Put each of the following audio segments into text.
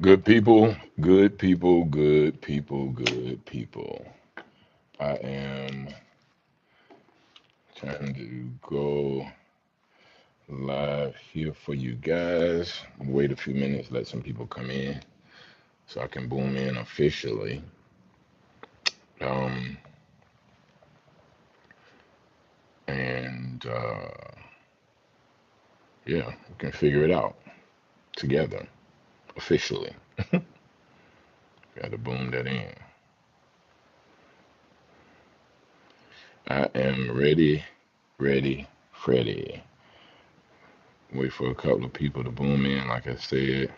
Good people, good people, good people, good people. I am trying to go live here for you guys. Wait a few minutes, let some people come in so I can boom in officially. Um, and yeah, we can figure it out together officially. Got to boom that in. I am ready, ready, Freddy. Wait for a couple of people to boom in, like I said,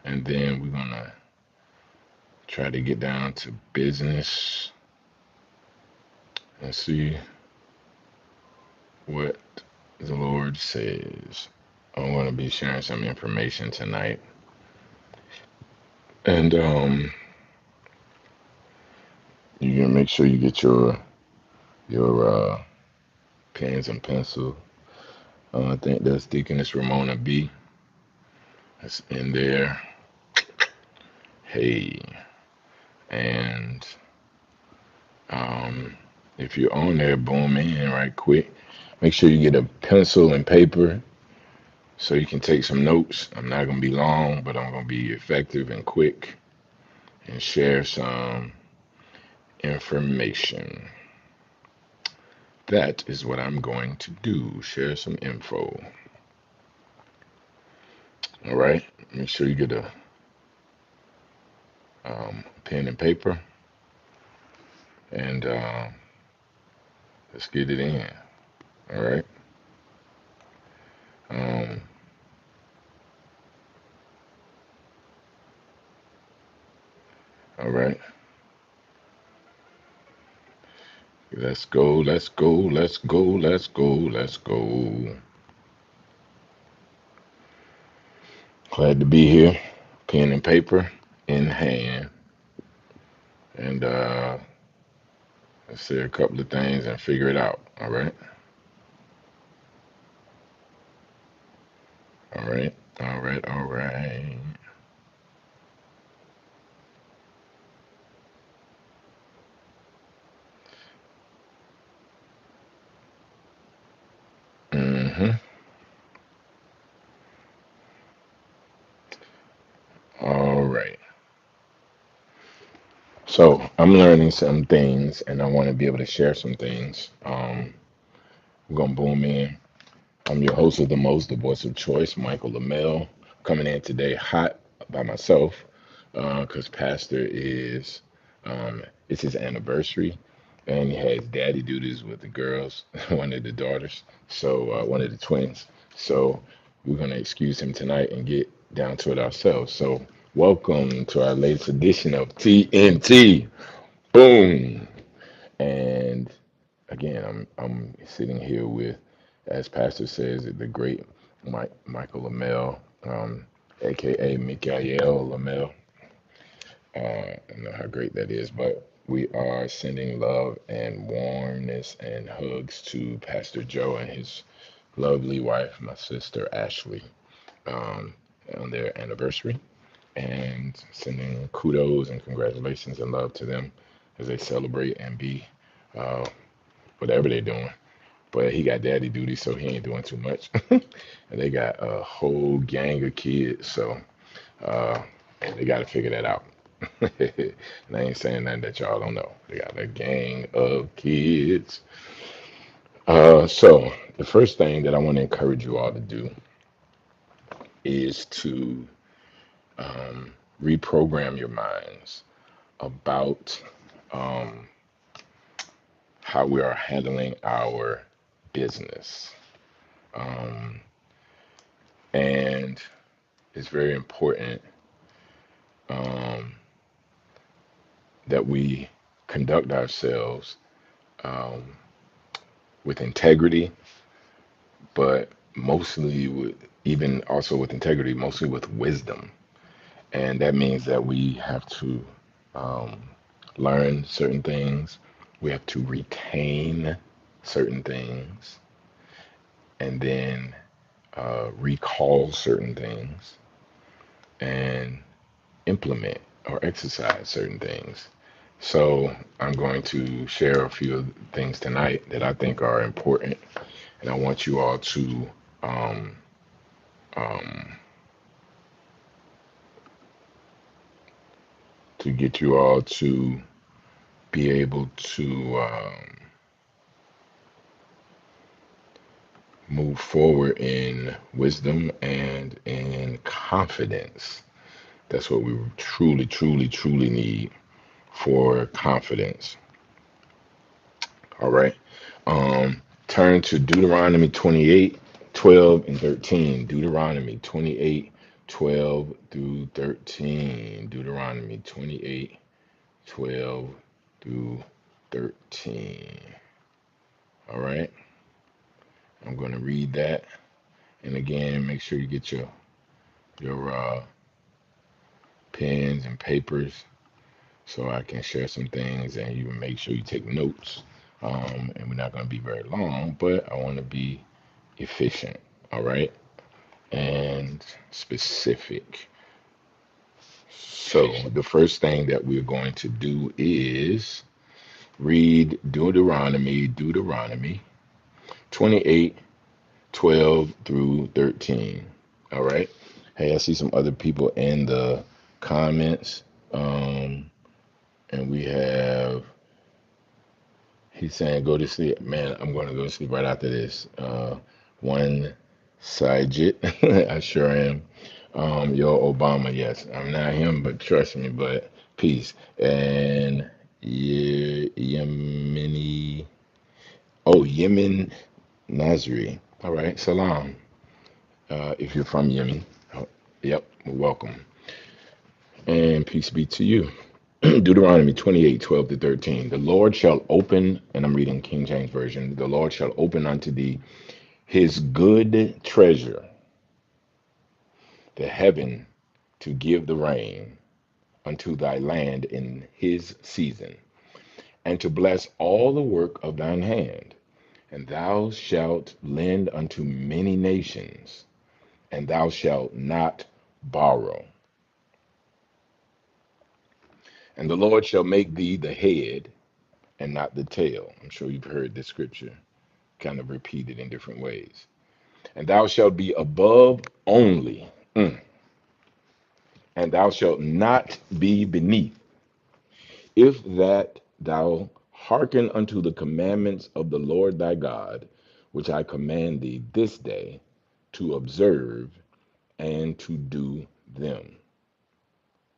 and then we're gonna try to get down to business and see what the Lord says. I'm gonna be sharing some information tonight, and you can make sure you get your pens and pencil. I think that's Deaconess Ramona B. That's in there. Hey, and um, if you're on there, boom in right quick. Make sure you get a pencil and paper so you can take some notes. I'm not going to be long, but I'm going to be effective and quick and share some information. That is what I'm going to do. Share some info. All right. Make sure you get a pen and paper and let's get it in. All right. Um, all right. Let's go. Let's go. Let's go. Let's go. Let's go. Glad to be here. Pen and paper in hand. And let's say a couple of things and figure it out. All right. All right. All right. All right. Mm-hmm. All right. So I'm learning some things and I want to be able to share some things. We're gonna boom in. I'm your host of the most, the voice of choice, Michael Lamel, coming in today hot by myself, because Pastor is it's his anniversary and he has daddy duties with the girls, one of the daughters, so one of the twins. So we're gonna excuse him tonight and get down to it ourselves. So welcome to our latest edition of TNT. Boom. And again, I'm sitting here with, as Pastor says, the great Michael Lamel, aka Mikael Lamel. I don't know how great that is, but we are sending love and warmness and hugs to Pastor Joe and his lovely wife, my sister Ashley, um, on their anniversary, and sending kudos and congratulations and love to them as they celebrate and be uh, whatever they're doing. But he got daddy duty, so he ain't doing too much. And they got a whole gang of kids, so uh, they got to figure that out. And I ain't saying nothing that y'all don't know. They got a gang of kids. So the first thing that I want to encourage you all to do is to reprogram your minds about um, how we are handling our business. Um, and it's very important um, that we conduct ourselves um, with integrity, but mostly with, even also with integrity, mostly with wisdom. And that means that we have to um, learn certain things, we have to retain certain things, and then recall certain things. And implement or exercise certain things. So I'm going to share a few things tonight that I think are important, and I want you all um, um, to get you all to be able to move forward in wisdom and in confidence. That's what we truly, truly, truly need for confidence. All right. Turn to Deuteronomy 28, 12 and 13. Deuteronomy 28, 12 through 13. Deuteronomy 28, 12 through 13. All right. I'm going to read that. And again, make sure you get your pens and papers so I can share some things and you make sure you take notes. And we're not going to be very long, but I want to be efficient, all right, and specific. So the first thing that we're going to do is read Deuteronomy 28, 12 through 13. All right. Hey, I see some other people in the comments. And we have, he's saying, go to sleep. Man, I'm going to go to sleep right after this. One Sajid, I sure am. Yo, Obama, yes. I'm not him, but trust me, but peace. And Yemeni, oh, Yemen Nazri. All right, salam. If you're from Yemen, oh, yep, welcome. And peace be to you. Deuteronomy 28, 12 to 13. The Lord shall open, and I'm reading King James Version, the Lord shall open unto thee his good treasure, the heaven, to give the rain unto thy land in his season, and to bless all the work of thine hand. And thou shalt lend unto many nations, and thou shalt not borrow. And the Lord shall make thee the head and not the tail. I'm sure you've heard this scripture kind of repeated in different ways. And thou shalt be above only, and thou shalt not be beneath, if that thou hearken unto the commandments of the Lord thy God, which I command thee this day to observe and to do them.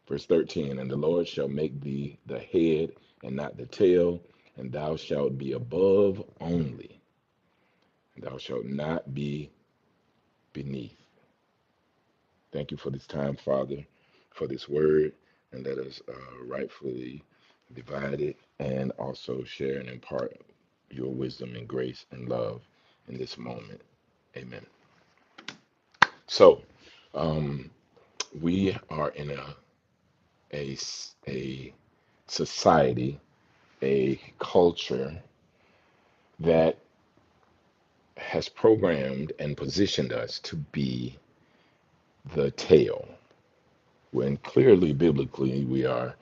Verse 13, and the Lord shall make thee the head and not the tail, and thou shalt be above only, and thou shalt not be beneath. Thank you for this time, Father, for this word, and let us rightfully divide it and also share and impart your wisdom and grace and love in this moment. Amen. So, um, we are in a society, a culture that has programmed and positioned us to be the tail, when clearly, biblically, we are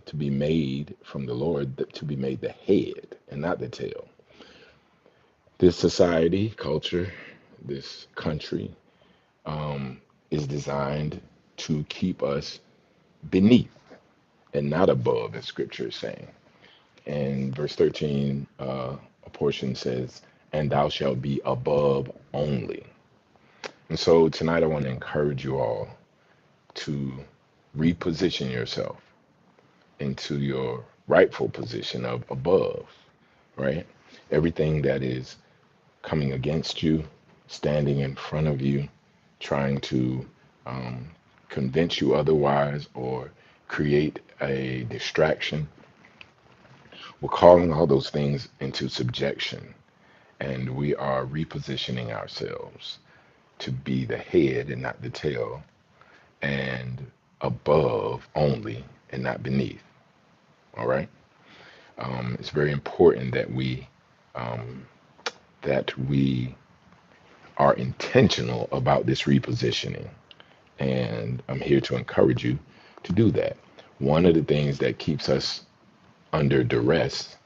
to be made from the Lord, to be made the head and not the tail. This society, culture, this country is designed to keep us beneath and not above, as scripture is saying. And verse 13, a portion says, and thou shalt be above only. And so tonight I want to encourage you all to reposition yourself into your rightful position of above, right? Everything that is coming against you, standing in front of you, trying to um, convince you otherwise or create a distraction. We're calling all those things into subjection, and we are repositioning ourselves to be the head and not the tail, and above only and not beneath. All right. It's very important um, that we are intentional about this repositioning, and I'm here to encourage you to do that. One of the things that keeps us under duress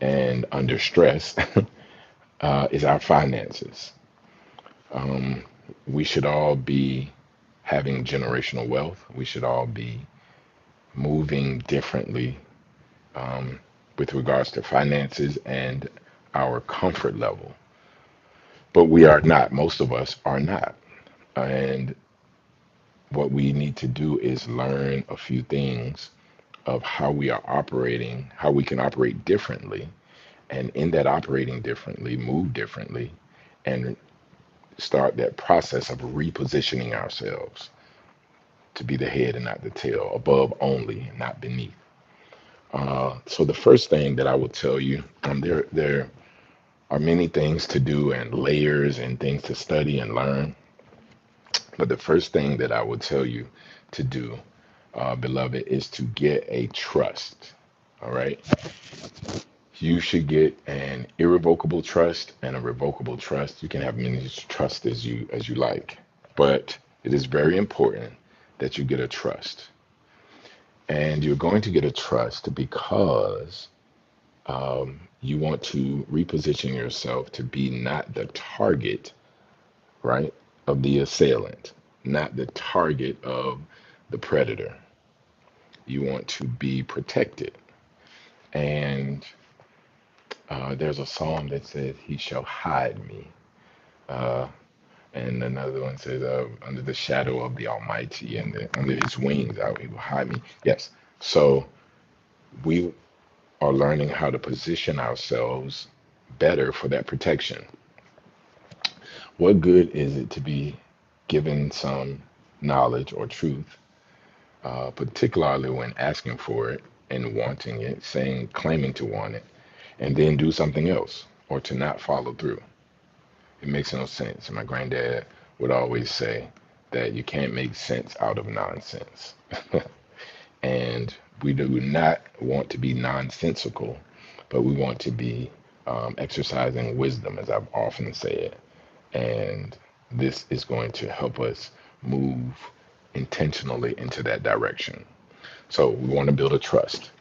and under stress is our finances. Um, we should all be having generational wealth. We should all be moving differently with regards to finances and our comfort level. But we are not. Most of us are not. And what we need to do is learn a few things of how we are operating, how we can operate differently, and in that operating differently, move differently, and start that process of repositioning ourselves to be the head and not the tail, above only, not beneath. So the first thing that I will tell you, there are many things to do and layers and things to study and learn. But the first thing that I will tell you to do, beloved, is to get a trust. All right. You should get an irrevocable trust and a revocable trust. You can have many trusts as you like, but it is very important that you get a trust. And you're going to get a trust because you want to reposition yourself to be not the target, right, of the assailant, not the target of the predator. You want to be protected. And there's a psalm that says, "He shall hide me." Uh, and another one says, "Under the shadow of the Almighty, and under His wings, He will hide me." Yes. So we are learning how to position ourselves better for that protection. What good is it to be given some knowledge or truth, particularly when asking for it and wanting it, saying, claiming to want it, and then do something else or to not follow through? It makes no sense. My granddad would always say that you can't make sense out of nonsense. And we do not want to be nonsensical, but we want to be exercising wisdom, as I've often said. And this is going to help us move intentionally into that direction. So we want to build a trust.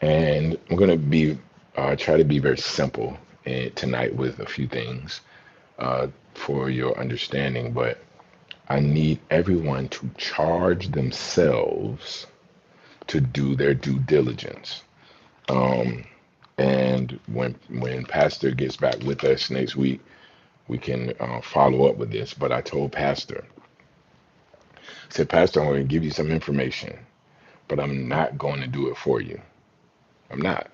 And I'm going to be try to be very simple tonight with a few things for your understanding, but I need everyone to charge themselves to do their due diligence. Um, and when Pastor gets back with us next week, we can follow up with this. But I told Pastor, I said, Pastor, I'm going to give you some information, but I'm not going to do it for you. I'm not.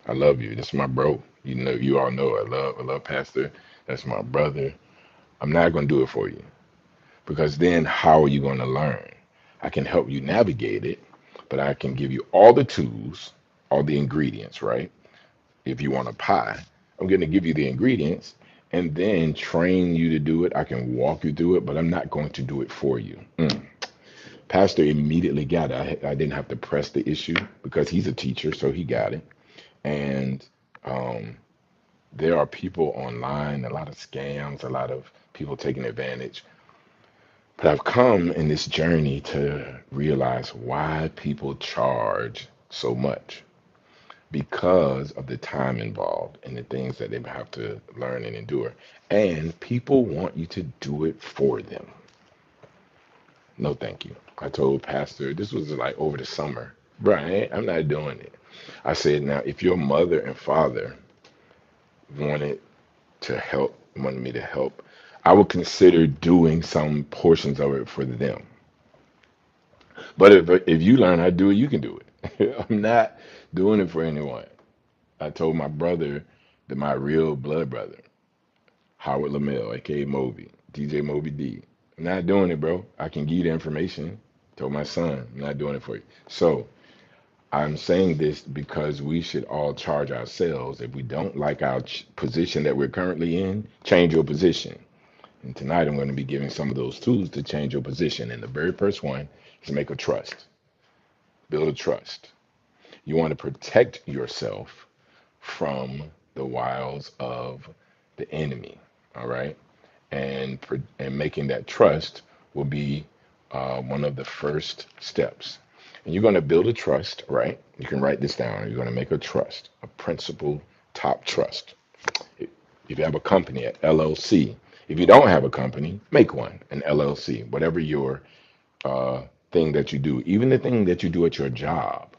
I love you. This is my bro. You know, you all know I love Pastor. That's my brother. I'm not going to do it for you because then how are you going to learn? I can help you navigate it, but I can give you all the tools, all the ingredients, right? If you want a pie, I'm going to give you the ingredients and then train you to do it. I can walk you through it, but I'm not going to do it for you. Pastor immediately got it. I didn't have to press the issue because he's a teacher, so he got it. And um, there are people online, a lot of scams, a lot of people taking advantage. But I've come in this journey to realize why people charge so much because of the time involved and the things that they have to learn and endure. And people want you to do it for them. No, thank you. I told Pastor, this was like over the summer, Brian, I'm not doing it. I said, now, if your mother and father wanted wanted me to help, I would consider doing some portions of it for them. But if you learn how to do it, you can do it. I'm not doing it for anyone. I told my brother, that my real blood brother, Howard Lamel, aka Moby, DJ Moby D. I'm not doing it, bro. I can give you the information. Told my son, I'm not doing it for you. So I'm saying this because we should all charge ourselves. If we don't like our position that we're currently in, change your position. And tonight I'm going to be giving some of those tools to change your position. And the very first one is make a trust. Build a trust. You want to protect yourself from the wiles of the enemy. All right. And making that trust will be one of the first steps. And you're going to build a trust, right? You can write this down. You're going to make a trust, a principal top trust. If you have a company, at LLC. If you don't have a company, make one, an LLC. Whatever your thing that you do, even the thing that you do at your job,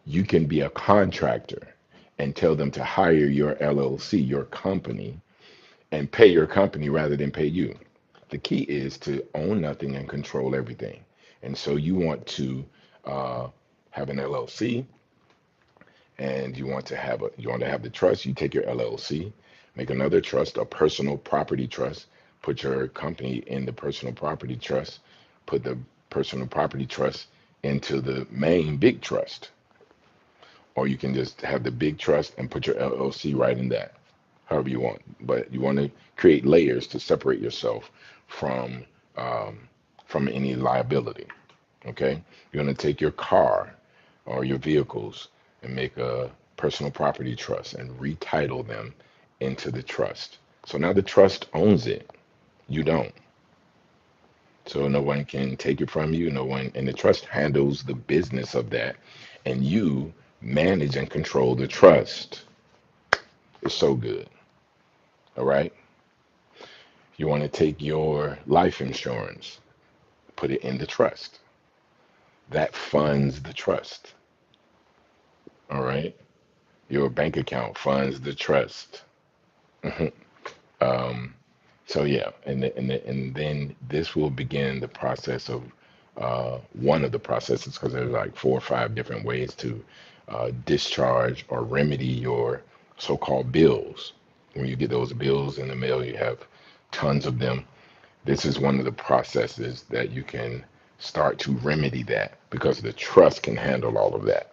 you can be a contractor and tell them to hire your LLC, your company, and pay your company rather than pay you. The key is to own nothing and control everything. And so you want to uh, have an LLC, and you want to have the trust. You take your LLC, make another trust, a personal property trust. Put your company in the personal property trust. Put the personal property trust into the main big trust, or you can just have the big trust and put your LLC right in that, however you want. But you want to create layers to separate yourself from um, from any liability. Okay, you're going to take your car or your vehicles and make a personal property trust and retitle them into the trust. So now the trust owns it. You don't. So no one can take it from you. No one, and the trust handles the business of that, and you manage and control the trust. It's so good. All right. You want to take your life insurance, put it in the trust. That funds the trust. All right. Your bank account funds the trust. um, so yeah, and then this will begin the process of one of the processes, because there's like 4 or 5 different ways to discharge or remedy your so-called bills. When you get those bills in the mail, you have tons of them. This is one of the processes that you can start to remedy that, because the trust can handle all of that.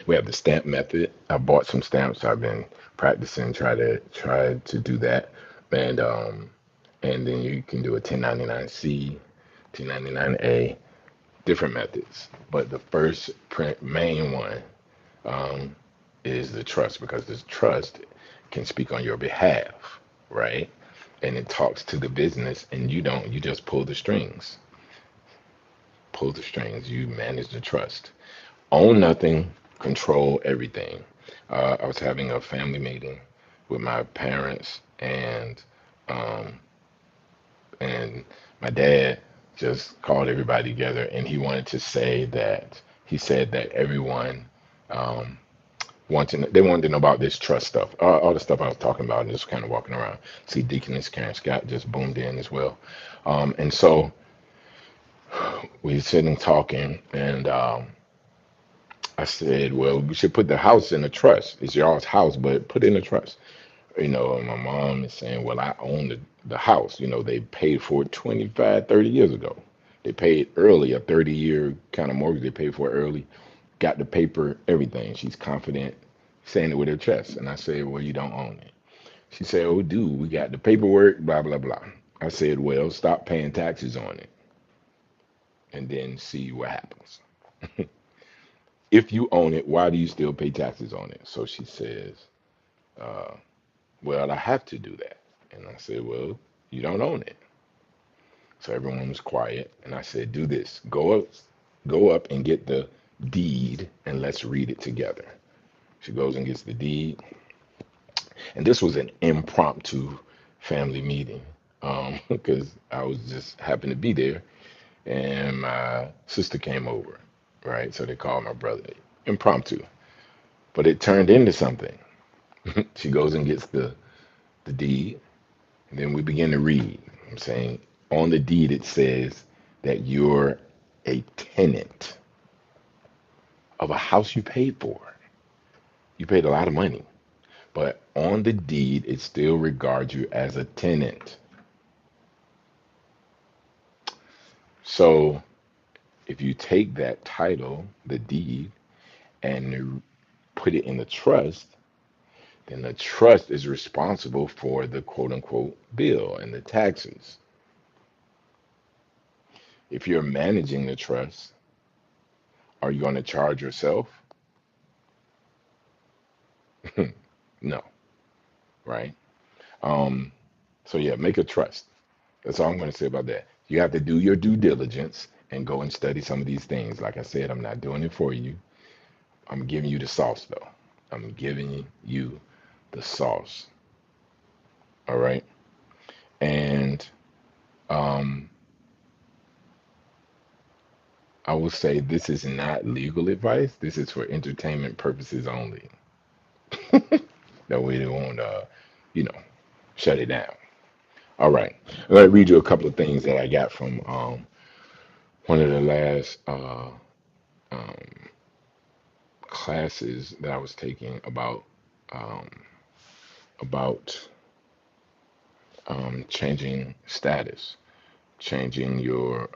We have the stamp method. I bought some stamps. I've been practicing, try to do that, and then you can do a 1099-C, 1099-A, different methods. But the first main one um, is the trust, because this trust can speak on your behalf, right? And it talks to the business, and you don't. You just pull the strings. Pull the strings. You manage the trust. Own nothing, control everything. I was having a family meeting with my parents, um, and my dad just called everybody together, and he wanted to say that he said that everyone um, they wanted to know about this trust stuff, all the stuff I was talking about, and just kind of walking around. See, Deaconess Karen Scott just boomed in as well, and so we were sitting talking, and I said, well, we should put the house in a trust. It's y'all's house, but put it in a trust. And my mom is saying, well, I own the house. They paid for it 25, 30 years ago. They paid early, a 30-year kind of mortgage. They paid for it early, got the paper, everything. She's confident, saying it with her chest. And I said, well, you don't own it. She said, oh, dude, we got the paperwork, blah, blah, blah. I said, well, stop paying taxes on it and then see what happens. If you own it, why do you still pay taxes on it? So she says, uh, well, I have to do that. And I said, well, you don't own it. So everyone was quiet. And I said, do this. Go up and get the deed and let's read it together. She goes and gets the deed. And this was an impromptu family meeting, because I was just happened to be there, and my sister came over, right? So they called my brother. Impromptu. But it turned into something. She goes and gets the deed, and then we begin to read. I'm saying on the deed it says that you're a tenant of a house you paid for. You paid a lot of money, but on the deed it still regards you as a tenant. So if you take that title, the deed, and put it in the trust, then the trust is responsible for the quote unquote bill and the taxes. If you're managing the trust, are you going to charge yourself? No, right? Um, so yeah, make a trust. That's all I'm going to say about that. You have to do your due diligence and go and study some of these things. Like I said, I'm not doing it for you. I'm giving you the sauce, though. I'm giving you the sauce. All right. And um, I will say this is not legal advice. This is for entertainment purposes only. That way they won't, you know, shut it down. All right. I'm going to read you a couple of things that I got from one of the last um, classes that I was taking um, about changing status, changing your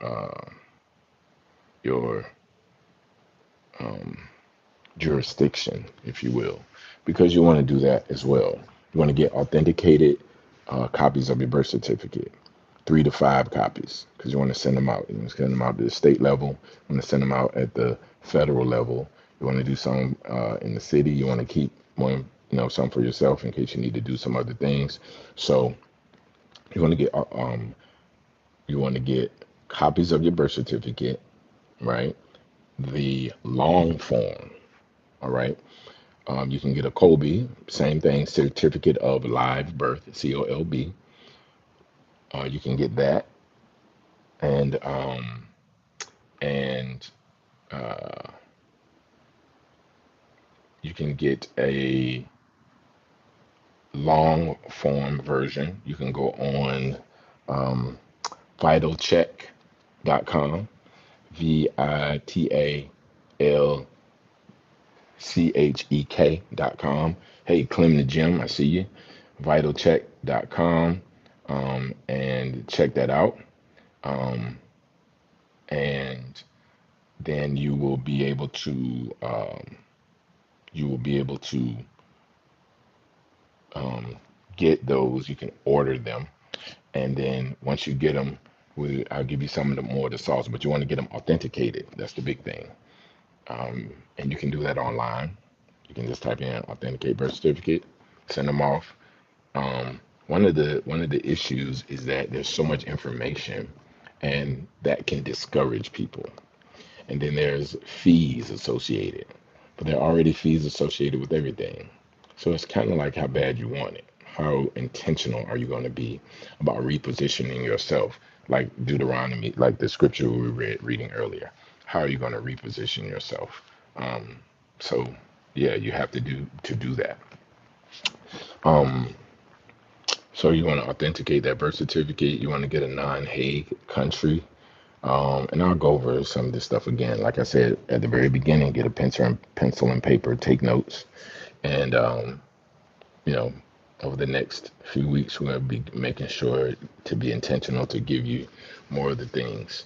um, jurisdiction, if you will, because you want to do that as well. You want to get authenticated copies of your birth certificate, 3 to 5 copies, because you want to send them out. You want to send them out to the state level. You want to send them out at the federal level. You want to do some in the city. You want to keep one, some for yourself in case you need to do some other things. So you want to get copies of your birth certificate, right? The long form, all right. You can get a Colby, same thing, certificate of live birth, COLB. You can get that, and and uh, you can get a long form version. You can go on um, vitalcheck.com, vitalchek.com. Hey, Clem the Gym, I see you. Vitalcheck.com, and check that out. Um, and then you will be able to um, get those. You can order them, and then once you get them, I'll give you some of the more of the sauce. But you want to get them authenticated. That's the big thing. And you can do that online. You can just type in authenticate birth certificate, send them off. One of the issues is that there's so much information, and that can discourage people. And then there's fees associated, but there are already fees associated with everything. So it's kind of like how bad you want it. How intentional are you going to be about repositioning yourself, like Deuteronomy, like the scripture we reading earlier? How are you going to reposition yourself? Um, so yeah, you have to do that. Um, so you want to authenticate that birth certificate. You want to get a non-Hague country. And I'll go over some of this stuff again. Like I said at the very beginning, get a pencil and paper, take notes, and you know, over the next few weeks, we're going to be making sure to be intentional to give you more of the things.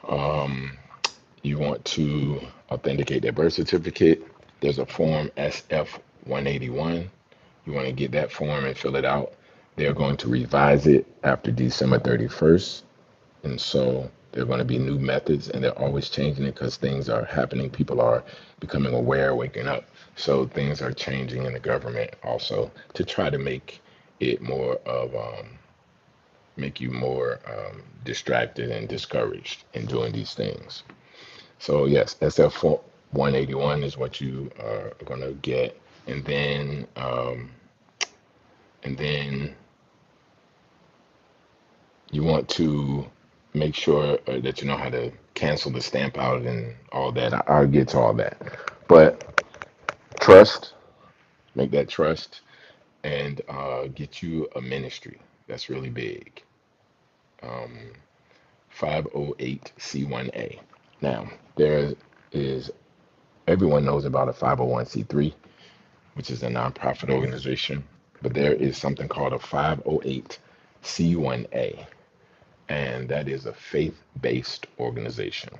Um, you want to authenticate that birth certificate. There's a form SF 181. You want to get that form and fill it out. They're going to revise it after December 31st. And so there are going to be new methods, and they're always changing it because things are happening. People are becoming aware, waking up. So things are changing in the government also to try to it more of make you more distracted and discouraged in doing these things. So yes, SF 181 is what you are going to get, and then you want to make sure that you know how to cancel the stamp out and all that. I'll get to all that. But trust, make that trust, and get you a ministry. That's really big. Um, 508c1A. Now, there is, everyone knows about a 501c3, which is a nonprofit organization, but there is something called a 508c1A, and that is a faith-based organization.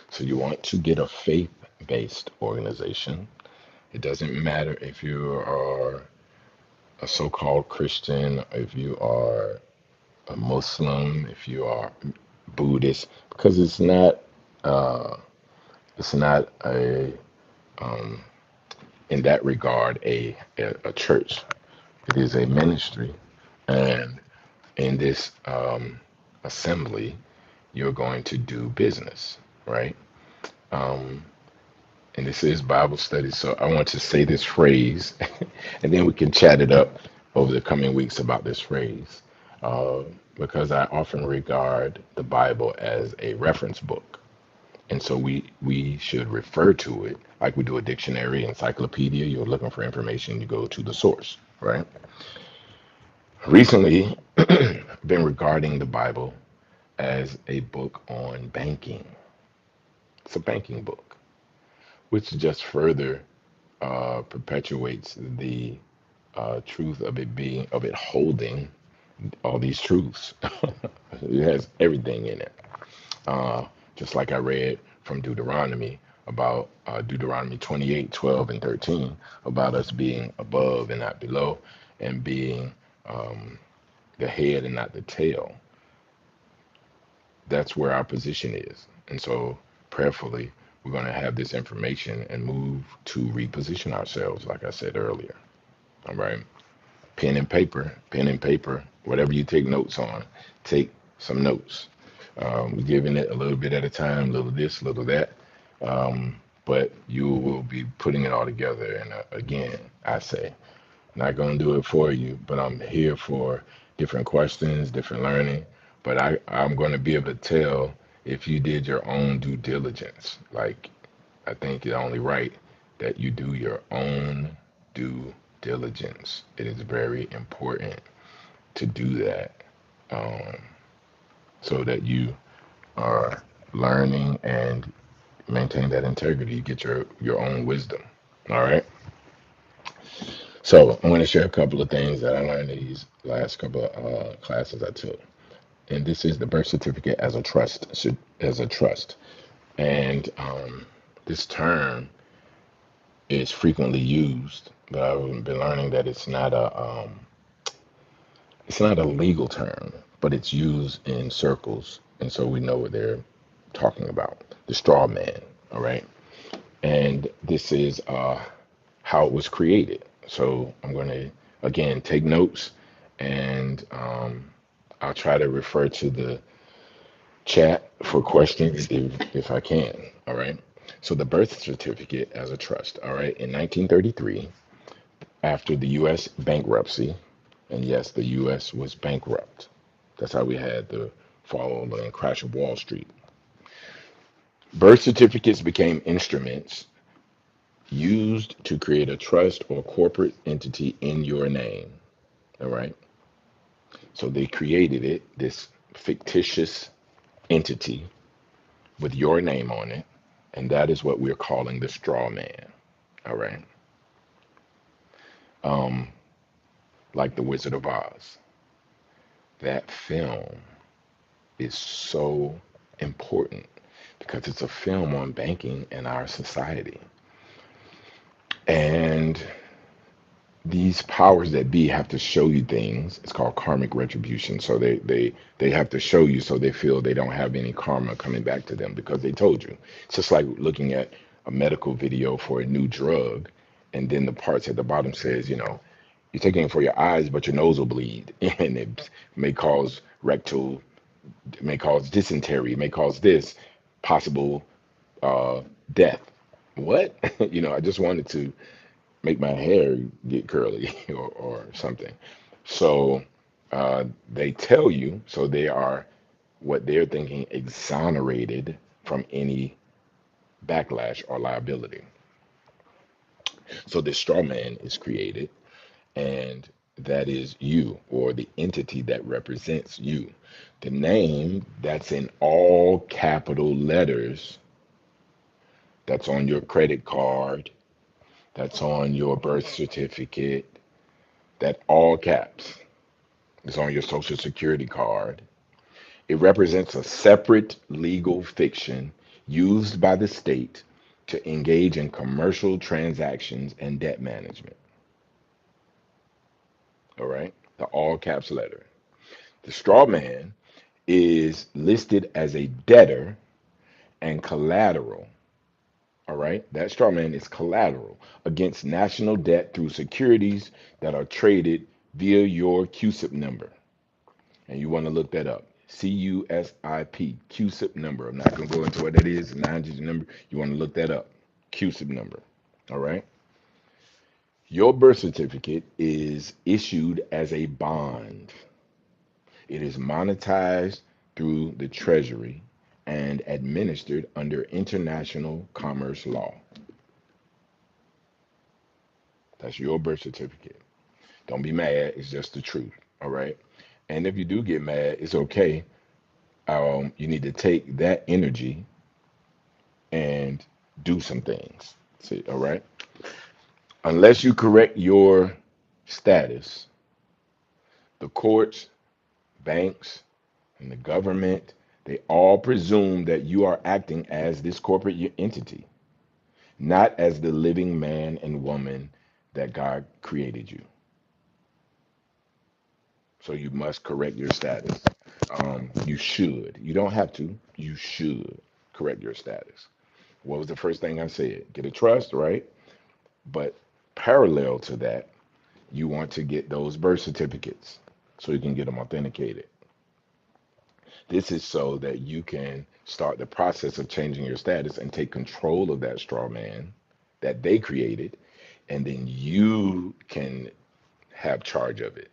So you want to get a faith-based organization. It doesn't matter if you are a so-called Christian, if you are a Muslim, if you are Buddhist, because uh, it's not a um, in that regard a church. It is a ministry, and in this assembly, you're going to do business, right? Um, and this is Bible study, so I want to say this phrase, and then we can chat it up over the coming weeks about this phrase, uh, because I often regard the Bible as a reference book, and so we should refer to it like we do a dictionary, encyclopedia. You're looking for information, you go to the source, right? Recently, I've been regarding the Bible as a book on banking. It's a banking book, which just further perpetuates the truth of it holding all these truths. It has everything in it. Uh, just like I read from Deuteronomy about Deuteronomy 28, 12, and 13 about us being above and not below, and being um, the head and not the tail. That's where our position is. And so, prayerfully, we're going to have this information and move to reposition ourselves, like I said earlier. All right. Pen and paper, whatever you take notes on, take some notes. We're giving it a little bit at a time, little this, little that. But you will be putting it all together. And again, I say, not going to do it for you, but I'm here for different questions, different learning. But I'm going to be able to tell if you did your own due diligence. Like, I think it's only right that you do your own due diligence. It is very important to do that, um, so that you are learning and maintain that integrity. You get your own wisdom. All right. So I'm going to share a couple of things that I learned in these last couple of classes I took. And this is the birth certificate as a trust, as a trust. And this term is frequently used, but I've been learning that it's not a legal term, but it's used in circles, and so we know what they're talking about. The straw man, all right. And this is how it was created. So I'm going to again take notes, and I'll try to refer to the chat for questions if I can. All right. So the birth certificate as a trust. All right. In 1933, after the U.S. bankruptcy, and yes, the U.S. was bankrupt. That's how we had the fall and crash of Wall Street. Birth certificates became instruments used to create a trust or corporate entity in your name. All right. So they created it, this fictitious entity with your name on it. And that is what we're calling the straw man. All right. Um, like the Wizard of Oz. That film is so important because it's a film on banking in our society. And these powers that be have to show you things. It's called karmic retribution. So they have to show you so they feel they don't have any karma coming back to them because they told you. It's just like looking at a medical video for a new drug, and then the parts at the bottom says, you're taking it for your eyes, but your nose will bleed, and it may cause rectal, it may cause dysentery, it may cause this possible uh, death. What? I just wanted to make my hair get curly or something. So they tell you, so they are what they're thinking exonerated from any backlash or liability. So this straw man is created, and that is you or the entity that represents you. The name that's in all capital letters, that's on your credit card, that's on your birth certificate, that all caps. It's on your social security card. It represents a separate legal fiction used by the state to engage in commercial transactions and debt management. All right? The all caps letter. The straw man is listed as a debtor and collateral. All right? That straw man is collateral against national debt through securities that are traded via your CUSIP number. And you want to look that up. CUSIP, CUSIP number. I'm not going to go into what that is, a 9-digit number. You want to look that up. CUSIP number. All right. Your birth certificate is issued as a bond. It is monetized through the Treasury and administered under international commerce law. That's your birth certificate. Don't be mad. It's just the truth. All right. And if you do get mad, it's okay. You need to take that energy and do some things. See, all right. Unless you correct your status, the courts, banks, and the government, they all presume that you are acting as this corporate entity, not as the living man and woman that God created you. So you must correct your status. You should. You don't have to. You should correct your status. What was the first thing I said? Get a trust, right? But parallel to that, you want to get those birth certificates so you can get them authenticated. This is so that you can start the process of changing your status and take control of that straw man that they created, and then you can have charge of it.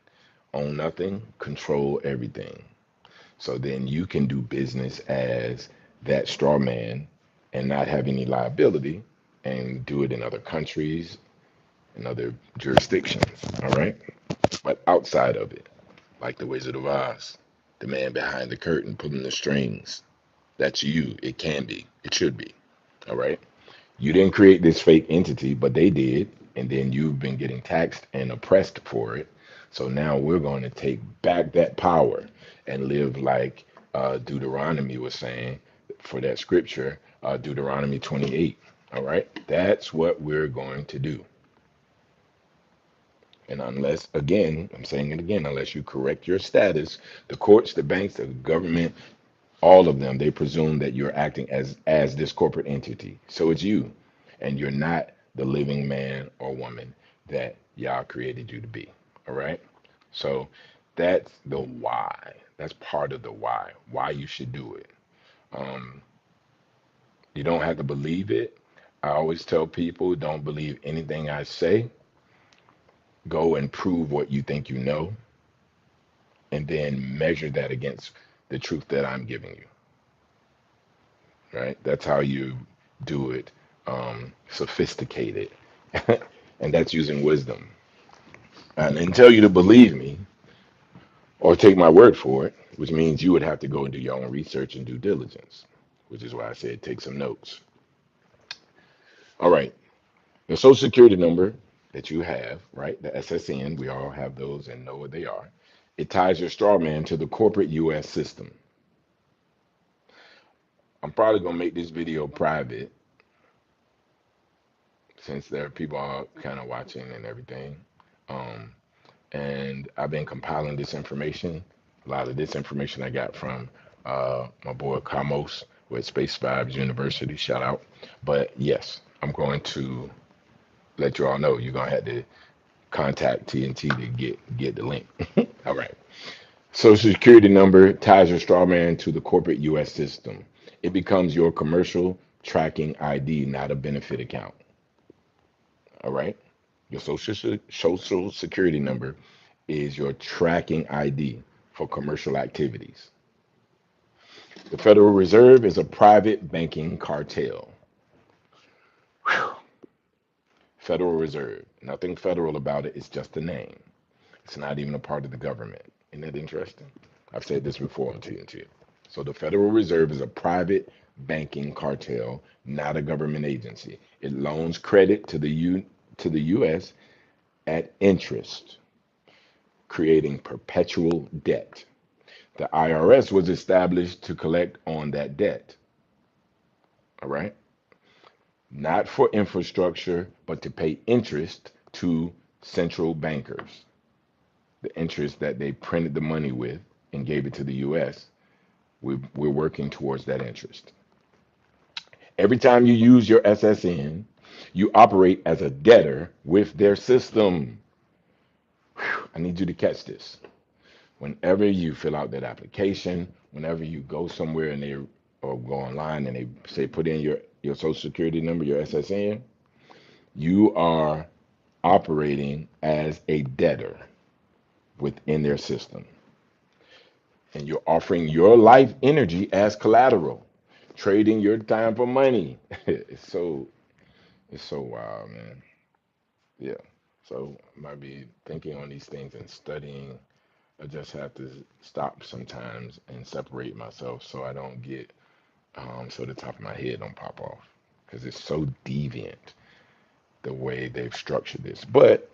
Own nothing, control everything. So then you can do business as that straw man and not have any liability and do it in other countries and other jurisdictions. All right. But outside of it, like the Wizard of Oz, the man behind the curtain pulling the strings, that's you. It can be. It should be. All right. You didn't create this fake entity, but they did. And then you've been getting taxed and oppressed for it. So now we're going to take back that power and live like Deuteronomy was saying for that scripture, Deuteronomy 28. All right. That's what we're going to do. And unless, again, I'm saying it again, unless you correct your status, the courts, the banks, the government, all of them, they presume that you're acting as this corporate entity. So it's you, and you're not the living man or woman that Yah created you to be. All right. So that's the why. That's part of the why you should do it. Um, you don't have to believe it. I always tell people, don't believe anything I say. Go and prove what you think you know, and then measure that against the truth that I'm giving you. Right? That's how you do it, sophisticated, and that's using wisdom. And then tell you to believe me or take my word for it, which means you would have to go and do your own research and due diligence, which is why I said take some notes. All right, the social security number that you have, right? The SSN, we all have those and know what they are. It ties your straw man to the corporate U.S. system. I'm probably gonna make this video private since there are people kind of watching and everything. Um, and I've been compiling this information. A lot of this information I got from my boy Kamos with Space Vibes University. Shout out. But yes, I'm going to let you all know you're gonna have to contact TNT to get the link. All right. Social Security number ties your straw man to the corporate U.S. system. It becomes your commercial tracking ID, not a benefit account. All right. Your social security number is your tracking ID for commercial activities. The Federal Reserve is a private banking cartel. Whew. Federal Reserve. Nothing federal about it. It's just a name. It's not even a part of the government. Isn't that interesting? I've said this before on TNT. So the Federal Reserve is a private banking cartel, not a government agency. It loans credit to the U.S. at interest, creating perpetual debt. The IRS was established to collect on that debt. All right. Not for infrastructure, but to pay interest to central bankers. The interest that they printed the money with and gave it to the U.S. We're working towards that interest. Every time you use your SSN, you operate as a debtor with their system. Whew, I need you to catch this. Whenever you fill out that application, whenever you go somewhere and they or go online and they say put in your social security number, your SSN, you are operating as a debtor within their system. And you're offering your life energy as collateral, trading your time for money. It's so wild, man. Yeah. So I might be thinking on these things and studying. I just have to stop sometimes and separate myself so I don't get so the top of my head don't pop off because it's so deviant the way they've structured this. But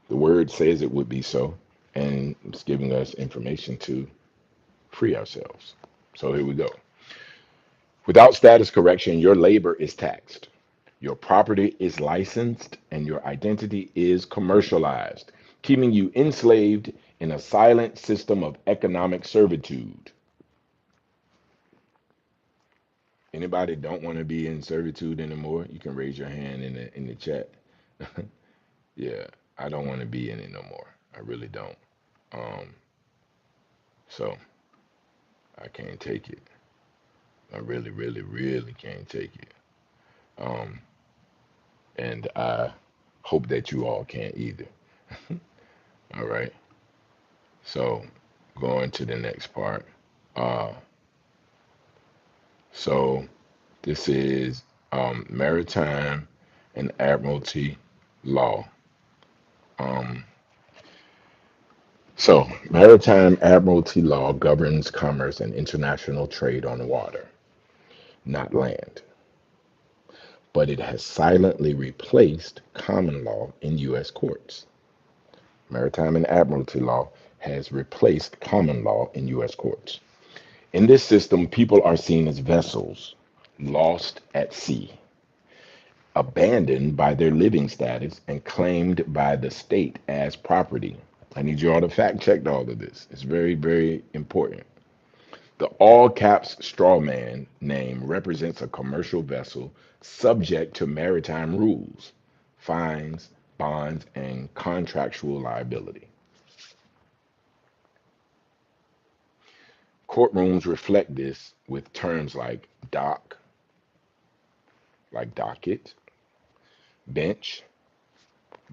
the word says it would be so, and it's giving us information to free ourselves. So here we go. Without status correction, your labor is taxed. Your property is licensed and your identity is commercialized, keeping you enslaved in a silent system of economic servitude. Anybody don't want to be in servitude anymore? You can raise your hand in the chat. Yeah, I don't want to be in it no more. I really don't. Um, so I can't take it. I really, really, really can't take it. Um, and I hope that you all can't either. All right. So going to the next part. Uh, so this is maritime and admiralty law. Um, so maritime admiralty law governs commerce and international trade on water, not land, but it has silently replaced common law in U.S. courts. Maritime and admiralty law has replaced common law in U.S. courts. In this system, people are seen as vessels lost at sea, abandoned by their living status, and claimed by the state as property. I need you all to fact check all of this. It's very, very important. The all caps straw man name represents a commercial vessel subject to maritime rules, fines, bonds, and contractual liability. Courtrooms reflect this with terms like dock, like docket, bench,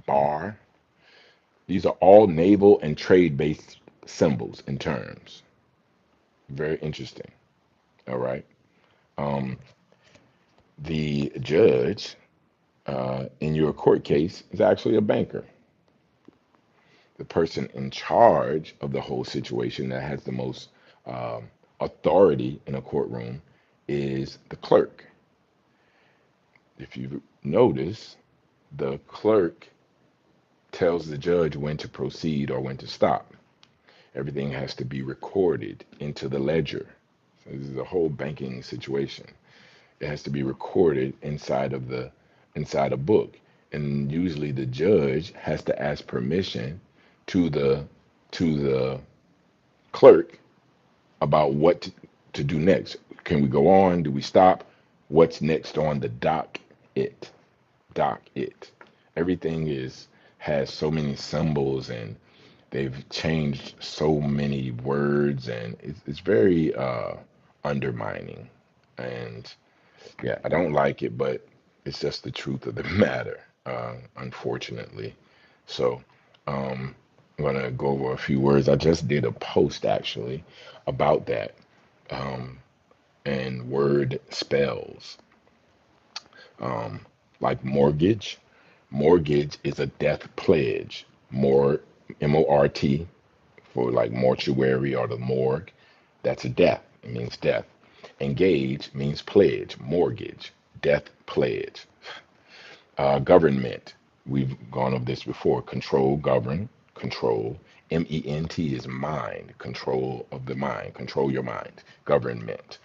bar. These are all naval and trade based symbols and terms. Very interesting. All right. Um, the judge in your court case is actually a banker. The person in charge of the whole situation that has the most authority in a courtroom is the clerk. If you notice, the clerk tells the judge when to proceed or when to stop. Everything has to be recorded into the ledger. So this is a whole banking situation. It has to be recorded inside a book. And usually the judge has to ask permission to the clerk about what to do next. Can we go on? Do we stop? What's next on the dock it? Dock it. Everything is has so many symbols and they've changed so many words and it's very undermining. And yeah, I don't like it, but it's just the truth of the matter, unfortunately. So I'm gonna go over a few words. I just did a post actually about that um, and word spells. Um, like mortgage. Mortgage is a death pledge. MORT for like mortuary or the morgue. That's a death. It means death. Engage means pledge. Mortgage. Death pledge. Government. We've gone over this before. Control, govern, control. MENT is mind. Control of the mind. Control your mind. Government.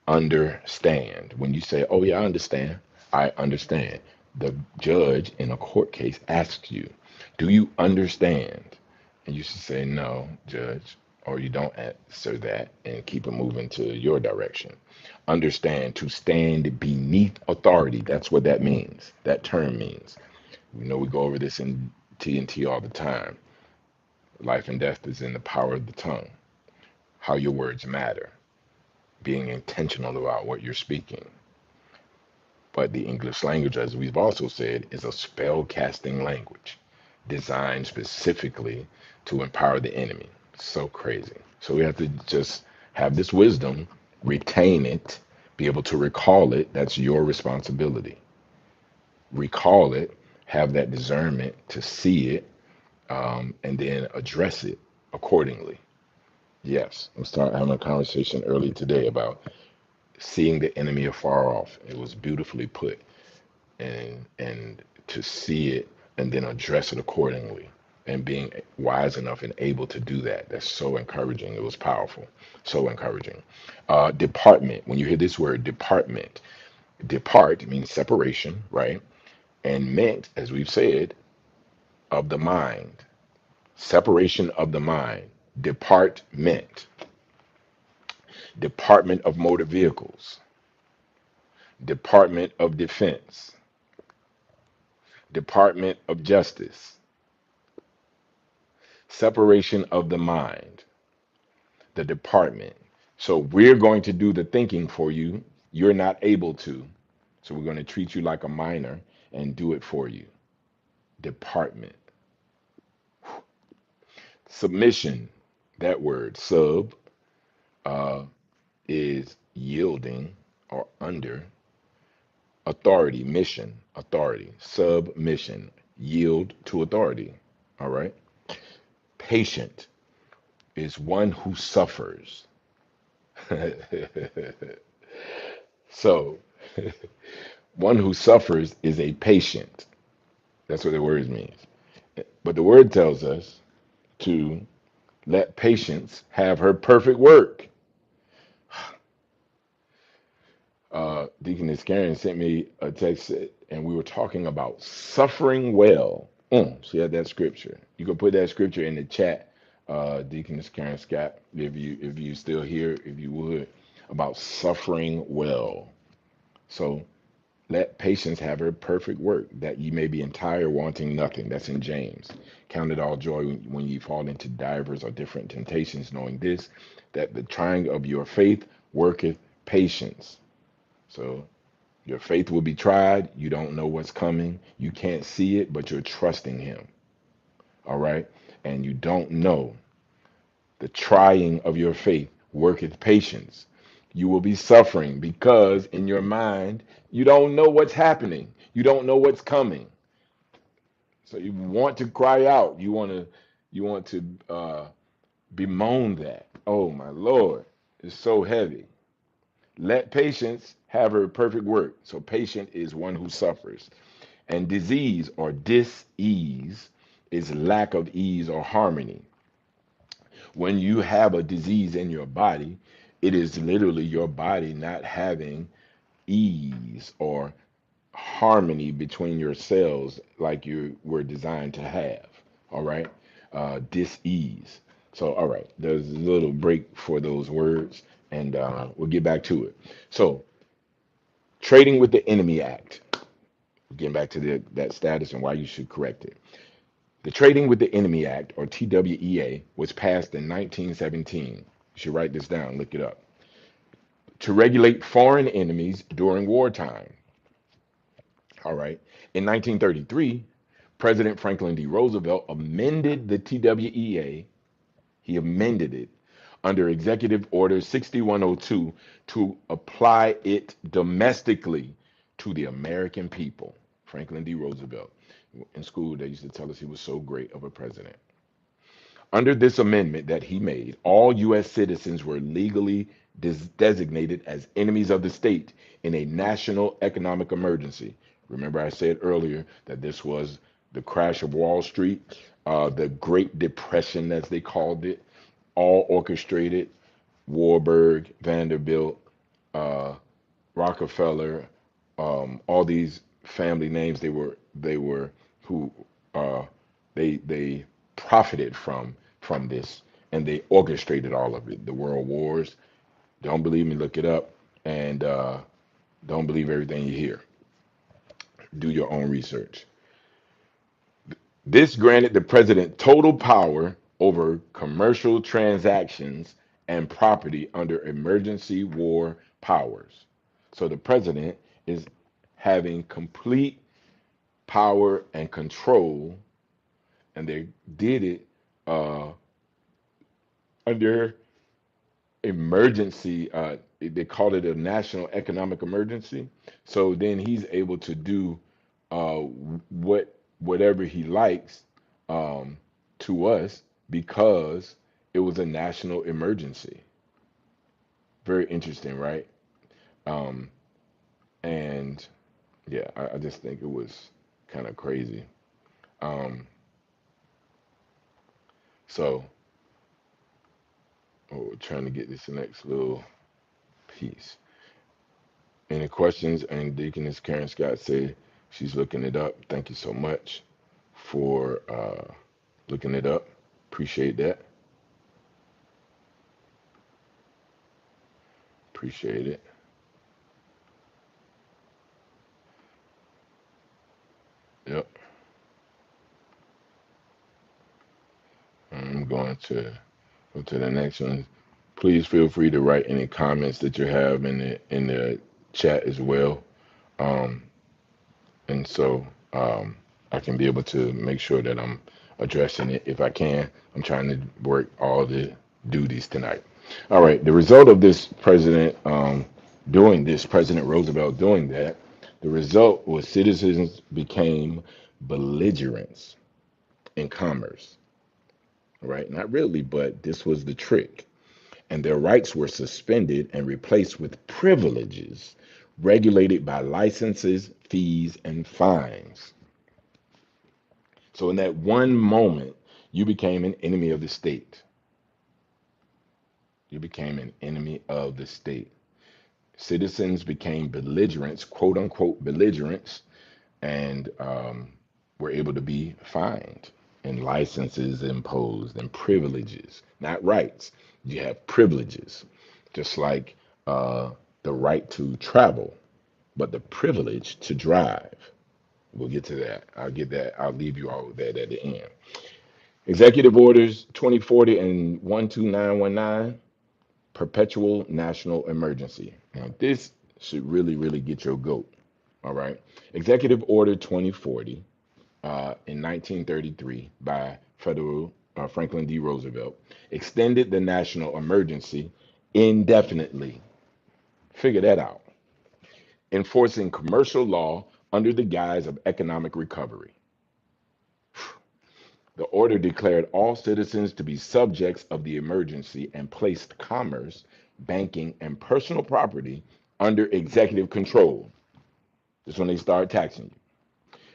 Understand. When you say, oh, yeah, I understand, I understand. The judge in a court case asks you, do you understand? And you should say, no, judge, or you don't answer that and keep it moving to your direction. Understand, to stand beneath authority. That's what that means. That term means. We know we go over this in TNT all the time. Life and death is in the power of the tongue, how your words matter, being intentional about what you're speaking. But the English language, as we've also said, is a spell casting language designed specifically to empower the enemy. So crazy. So we have to just have this wisdom, retain it, be able to recall it. That's your responsibility. Recall it, have that discernment to see it, and then address it accordingly. Yes, we started having a conversation early today about seeing the enemy afar off. It was beautifully put, and to see it and then address it accordingly, and being wise enough and able to do that. That's so encouraging. It was powerful, so encouraging. Department. When you hear this word, department, depart means separation, right? And meant, as we've said, of the mind. Separation of the mind. Department. Department of Motor Vehicles. Department of Defense. Department of Justice. Separation of the mind. The department. So we're going to do the thinking for you. You're not able to. So we're going to treat you like a minor and do it for you. Department. Submission. That word, sub, uh, is yielding or under. Authority, mission, authority, submission, yield to authority. All right. Patient is one who suffers. So, one who suffers is a patient. That's what the word means. But the word tells us to let patience have her perfect work. Deaconess Karen sent me a text, and we were talking about suffering well. She had that scripture. You can put that scripture in the chat, Deaconess Karen Scott, if you still here, if you would, about suffering well. So let patience have her perfect work, that ye may be entire, wanting nothing. That's in James. Count it all joy when ye fall into divers or different temptations, knowing this, that the trying of your faith worketh patience. So your faith will be tried. You don't know what's coming. You can't see it, but you're trusting him. All right. And you don't know the trying of your faith worketh patience. You will be suffering because in your mind, you don't know what's happening. You don't know what's coming. So you want to cry out. You want to bemoan that. Oh my Lord, it's so heavy. Let patience have her perfect work. So patient is one who suffers. And disease or dis-ease is lack of ease or harmony. When you have a disease in your body, it is literally your body not having ease or harmony between your cells like you were designed to have. All right. Dis-ease. So, all right, there's a little break for those words, and we'll get back to it. So, trading with the Enemy Act. Getting back to that status and why you should correct it. The Trading with the Enemy Act, or TWEA, was passed in 1917. You should write this down, look it up. To regulate foreign enemies during wartime. All right. In 1933, President Franklin D. Roosevelt amended the TWEA. He amended it under Executive Order 6102 to apply it domestically to the American people. Franklin D. Roosevelt. In school, they used to tell us he was so great of a president. Under this amendment that he made, all U.S. citizens were legally designated as enemies of the state in a national economic emergency. Remember, I said earlier that this was the crash of Wall Street, the Great Depression, as they called it, all orchestrated. Warburg, Vanderbilt, uh, Rockefeller, all these family names. They were who uh, they profited from this, and they orchestrated all of it. The world wars. Don't believe me? Look it up, and don't believe everything you hear. Do your own research. This granted the president total power over commercial transactions and property under emergency war powers. So the president is having complete power and control, and they did it uh, under emergency. They called it a national economic emergency. So then he's able to do whatever he likes um, to us because it was a national emergency. Very interesting, right? Um, and yeah, I just think it was kind of crazy. Um, so, trying to get this next little piece. Any questions? And Deaconess Karen Scott said she's looking it up. Thank you so much for looking it up. Appreciate that. Appreciate it. Yep. I'm going to go to the next one. Please feel free to write any comments that you have in the chat as well. Um, and so I can be able to make sure that I'm addressing it if I can. I'm trying to work all the duties tonight. All right, the result of this president doing this, President Roosevelt doing that, the result was citizens became belligerents in commerce, right? Not really, but this was the trick. And their rights were suspended and replaced with privileges regulated by licenses, fees, and fines. So in that one moment, you became an enemy of the state. You became an enemy of the state. Citizens became belligerents, quote unquote belligerents, and were able to be fined and licenses imposed and privileges, not rights. You have privileges, just like uh, the right to travel, but the privilege to drive. We'll get to that. I'll get that. I'll leave you all with that at the end. Executive Orders 2040 and 12919, perpetual national emergency. Now, this should really, really get your goat. All right. Executive Order 2040 in 1933 by Federal Franklin D. Roosevelt extended the national emergency indefinitely. Figure that out. Enforcing commercial law under the guise of economic recovery. The order declared all citizens to be subjects of the emergency and placed commerce, banking, and personal property under executive control. That's when they start taxing you.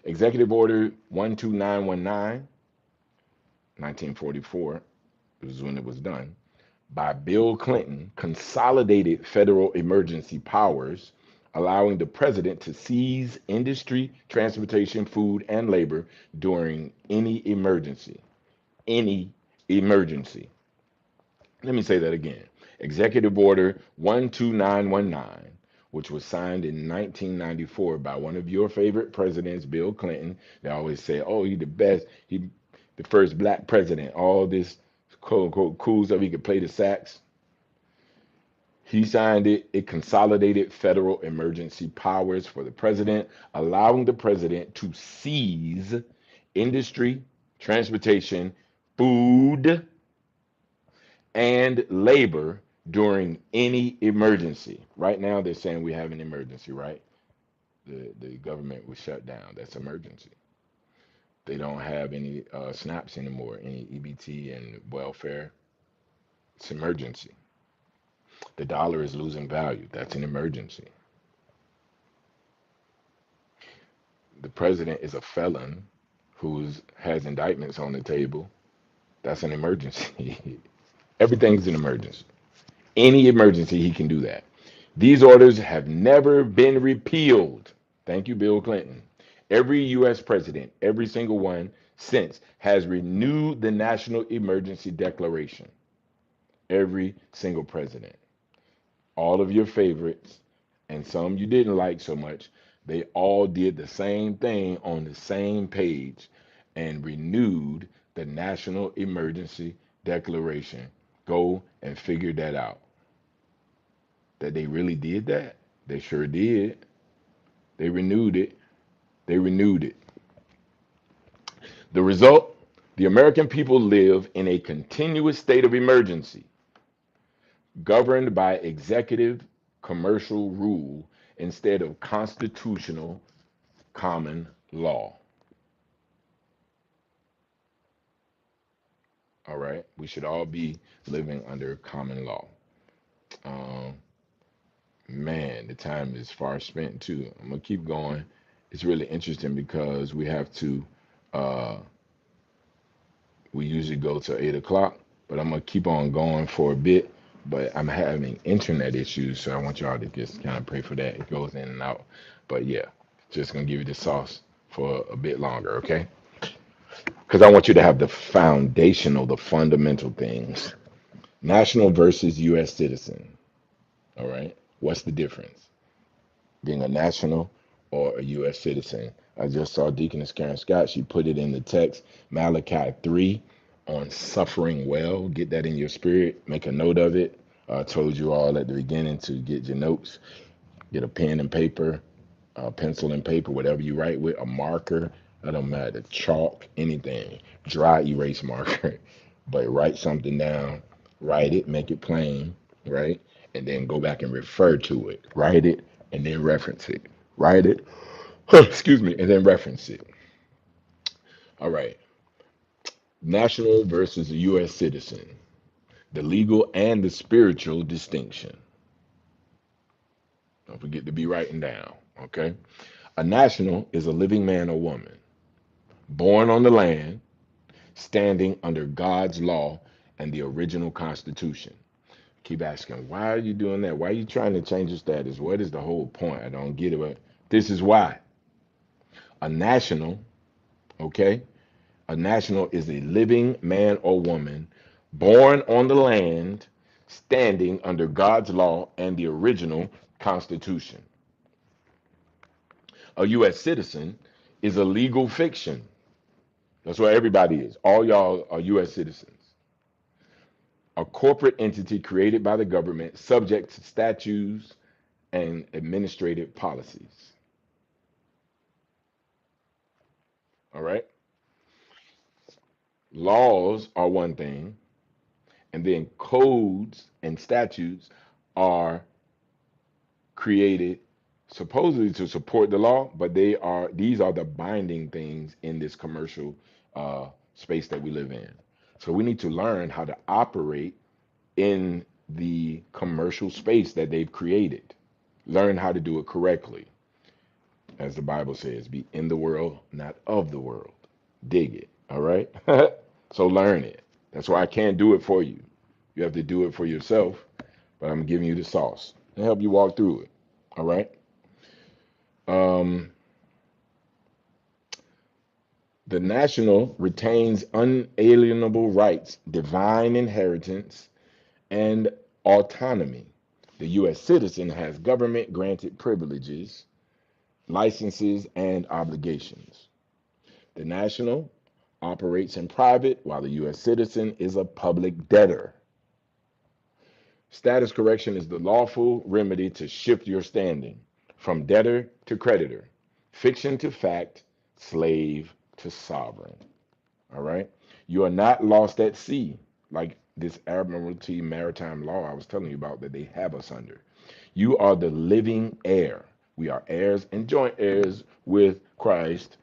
Executive Order 12919, 1944, was when it was done, by Bill Clinton, consolidated federal emergency powers, allowing the president to seize industry, transportation, food, and labor during any emergency. Any emergency. Let me say that again. Executive Order 12919, which was signed in 1994 by one of your favorite presidents, Bill Clinton. They always say, oh, he the best. He the first black president. All this quote unquote cool stuff. He could play the sax. He signed it. It consolidated federal emergency powers for the president, allowing the president to seize industry, transportation, food, and labor during any emergency. Right now, they're saying we have an emergency, right? The government was shut down. That's emergency. They don't have any SNAPs anymore, any EBT and welfare. It's emergency. The dollar is losing value. That's an emergency. The president is a felon who has indictments on the table. That's an emergency. Everything's an emergency. Any emergency, he can do that. These orders have never been repealed. Thank you, Bill Clinton. Every U.S. president, every single one since, has renewed the National Emergency Declaration. Every single president. All of your favorites, and some you didn't like so much, they all did the same thing on the same page and renewed the National Emergency Declaration. Go and figure that out. That they really did that? They sure did. They renewed it. They renewed it. The result, the American people live in a continuous state of emergency, governed by executive commercial rule instead of constitutional common law. All right. We should all be living under common law. Um, Man, the time is far spent too. I'm gonna keep going. It's really interesting because we have to. Uh, we usually go to 8 o'clock, but I'm gonna keep on going for a bit. But I'm having internet issues, so I want y'all to just kind of pray for that. It goes in and out. But yeah, just gonna give you the sauce for a bit longer, okay? Because I want you to have the foundational, the fundamental things. National versus U.S. citizen. All right. What's the difference? Being a national or a U.S. citizen. I just saw Deaconess Karen Scott. She put it in the text, Malachi 3 on suffering well. Get that in your spirit. Make a note of it. I told you all at the beginning to get your notes, get a pen and paper, pencil and paper, whatever you write with, a marker. I don't matter, chalk, anything, dry erase marker. But write something down, write it, make it plain, right? And then go back and refer to it. Write it and then reference it. Write it, excuse me, and then reference it. All right. National versus a U.S. citizen. The legal and the spiritual distinction. Don't forget to be writing down, okay? A national is a living man or woman born on the land, standing under God's law and the original Constitution. Keep asking, why are you doing that? Why are you trying to change the status? What is the whole point? I don't get it. But this is why. A national, okay? A national is a living man or woman born on the land, standing under God's law and the original Constitution. A U.S. citizen is a legal fiction. That's what everybody is. All y'all are U.S. citizens. A corporate entity created by the government, subject to statutes and administrative policies. All right. Laws are one thing, and then codes and statutes are created supposedly to support the law, but these are the binding things in this commercial space that we live in. So we need to learn how to operate in the commercial space that they've created. Learn how to do it correctly. As the Bible says, be in the world, not of the world. Dig it. All right? So learn it. That's why I can't do it for you. You have to do it for yourself, but I'm giving you the sauce to help you walk through it. All right? Um, the national retains unalienable rights, divine inheritance, and autonomy. The U.S. citizen has government granted privileges, licenses, and obligations. The national operates in private, while the U.S. citizen is a public debtor. Status correction is the lawful remedy to shift your standing from debtor to creditor, fiction to fact, slave to sovereign. All right? You are not lost at sea, like this Admiralty Maritime Law I was telling you about that they have us under. You are the living heir. We are heirs and joint heirs with Christ.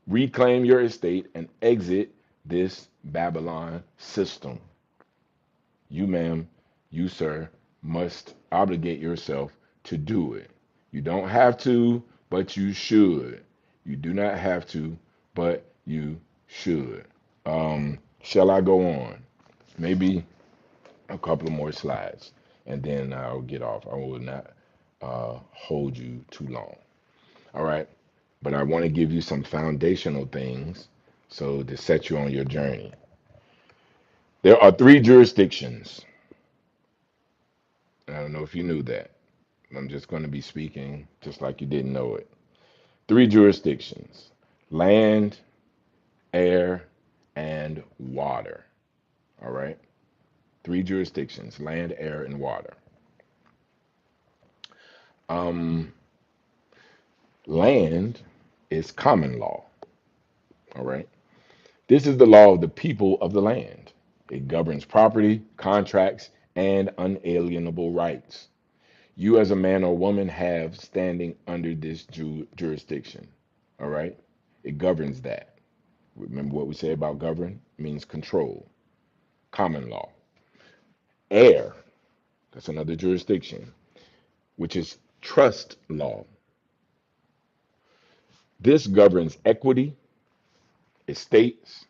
Reclaim your estate and exit this Babylon system. You, ma'am, you, sir, must obligate yourself to do it. You don't have to, but you should. You do not have to, but you should. Shall I go on? Maybe a couple of more slides, and then I'll get off. I will not hold you too long. All right. But I want to give you some foundational things so to set you on your journey. There are three jurisdictions. I don't know if you knew that. I'm just going to be speaking just like you didn't know it. Three jurisdictions: land, air, and water. All right. Three jurisdictions: land, air, and water. Um, Land is common law. All right. This is the law of the people of the land. It governs property, contracts, and unalienable rights. You, as a man or woman, have standing under this jurisdiction. All right. It governs that. Remember what we say about govern? It means control. Common law. Air, that's another jurisdiction, which is trust law. This governs equity, estates,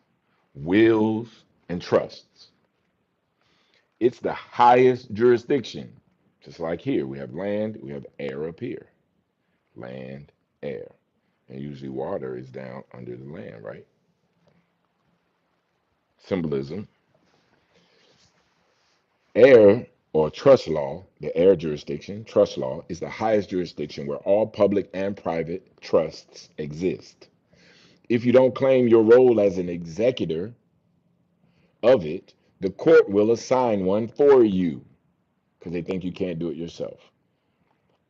wills, and trusts. It's the highest jurisdiction. Just like here, we have land, we have air up here. Land, air. And usually water is down under the land, right? Symbolism. Air or trust law, the air jurisdiction, trust law, is the highest jurisdiction where all public and private trusts exist. If you don't claim your role as an executor of it, the court will assign one for you because they think you can't do it yourself.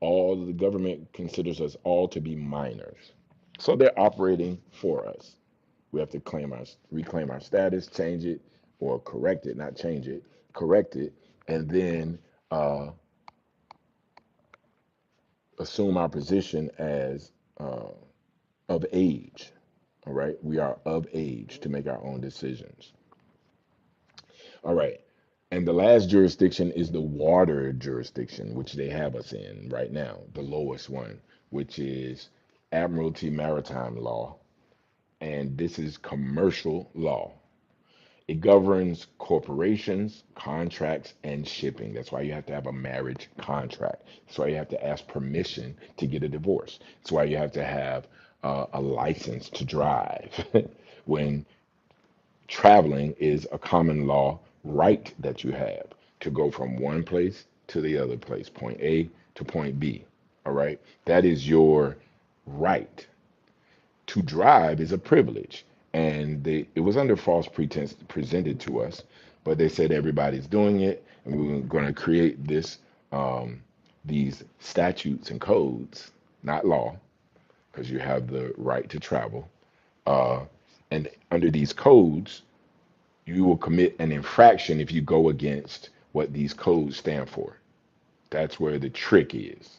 All the government considers us all to be minors. So they're operating for us. We have to reclaim our status, change it, or correct it, not change it, correct it, and then assume our position as of age. All right, we are of age to make our own decisions. All right, and the last jurisdiction is the water jurisdiction, which they have us in right now, the lowest one, which is Admiralty Maritime Law, and this is commercial law. It governs corporations, contracts, and shipping. That's why you have to have a marriage contract. That's why you have to ask permission to get a divorce. That's why you have to have a license to drive when traveling is a common law right that you have to go from one place to the other place, point A to point B. All right. That is your right. To drive is a privilege. And it was under false pretense presented to us, but they said everybody's doing it, and we were going to create um, these statutes and codes, not law, because you have the right to travel. Uh, and under these codes, you will commit an infraction if you go against what these codes stand for. That's where the trick is.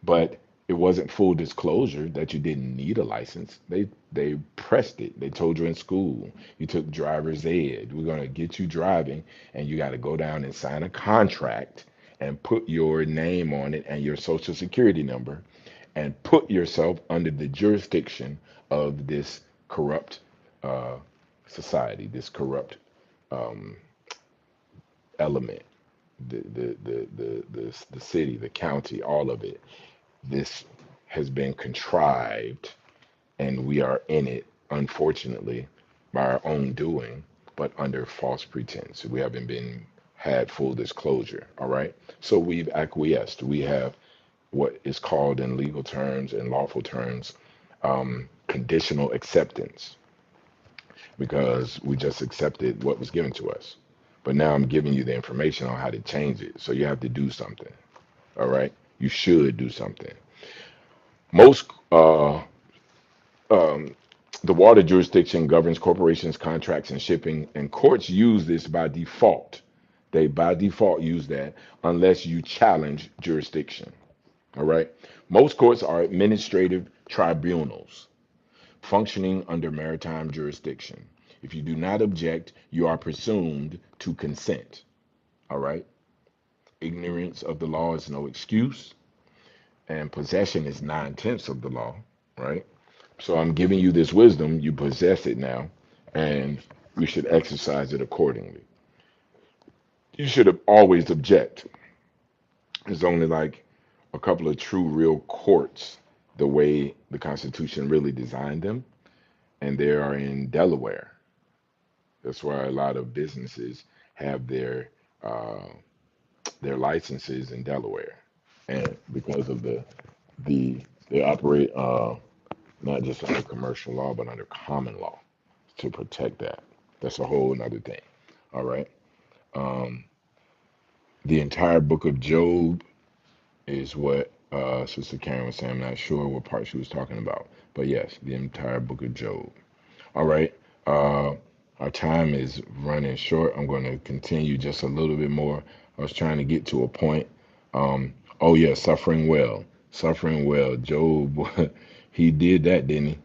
But it wasn't full disclosure that you didn't need a license. They pressed it. They told you in school. You took driver's ed. We're going to get you driving, and you got to go down and sign a contract and put your name on it and your social security number and put yourself under the jurisdiction of this corrupt uh, society, this corrupt um, element, the city, the county, all of it. This has been contrived, and we are in it, unfortunately, by our own doing, but under false pretense. We haven't been had full disclosure. All right. So we've acquiesced. We have what is called in legal terms and lawful terms conditional acceptance because we just accepted what was given to us. But now I'm giving you the information on how to change it. So you have to do something. All right. You should do something. Most um, the water jurisdiction governs corporations, contracts, and shipping, and courts use this by default. They by default use that unless you challenge jurisdiction. All right. Most courts are administrative tribunals functioning under maritime jurisdiction. If you do not object, you are presumed to consent. All right. Ignorance of the law is no excuse, and possession is 9/10 of the law. Right. So I'm giving you this wisdom. You possess it now, and you should exercise it accordingly. You should always object. There's only like a couple of true, real courts the way the Constitution really designed them, and they are in Delaware. That's why a lot of businesses have uh, their licenses in Delaware, and because of they operate not just under commercial law but under common law. to protect that. That's a whole nother thing. All right. Um, the entire book of Job is what Sister Karen was saying. I'm not sure what part she was talking about, but yes, the entire book of Job. All right. Uh, our time is running short. I'm going to continue just a little bit more. I was trying to get to a point. Oh yeah, suffering well, suffering well. Job, he did that, didn't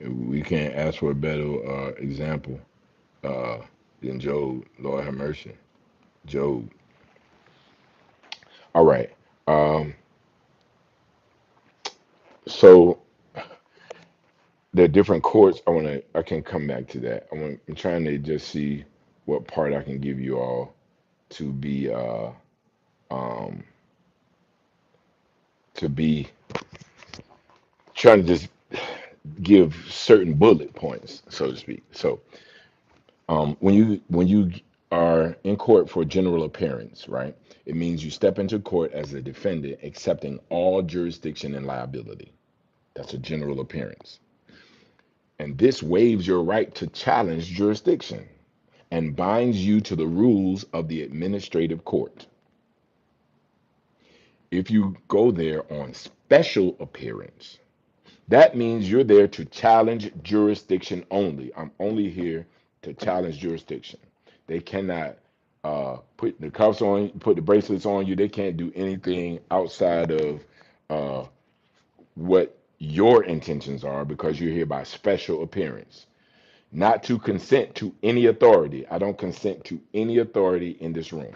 he? We can't ask for a better example uh, than Job. Lord have mercy, Job. All right. Um, so the different courts. I can come back to that. I'm trying to just see what part I can give you all to be um to be trying to just give certain bullet points, so to speak. So when you are in court for general appearance, right? It means you step into court as a defendant, accepting all jurisdiction and liability. That's a general appearance. And this waives your right to challenge jurisdiction and binds you to the rules of the administrative court. If you go there on special appearance, that means you're there to challenge jurisdiction only. I'm only here to challenge jurisdiction. They cannot put the cuffs on, put the bracelets on you. They can't do anything outside of uh, what your intentions are because you're here by special appearance. Not to consent to any authority. I don't consent to any authority in this room.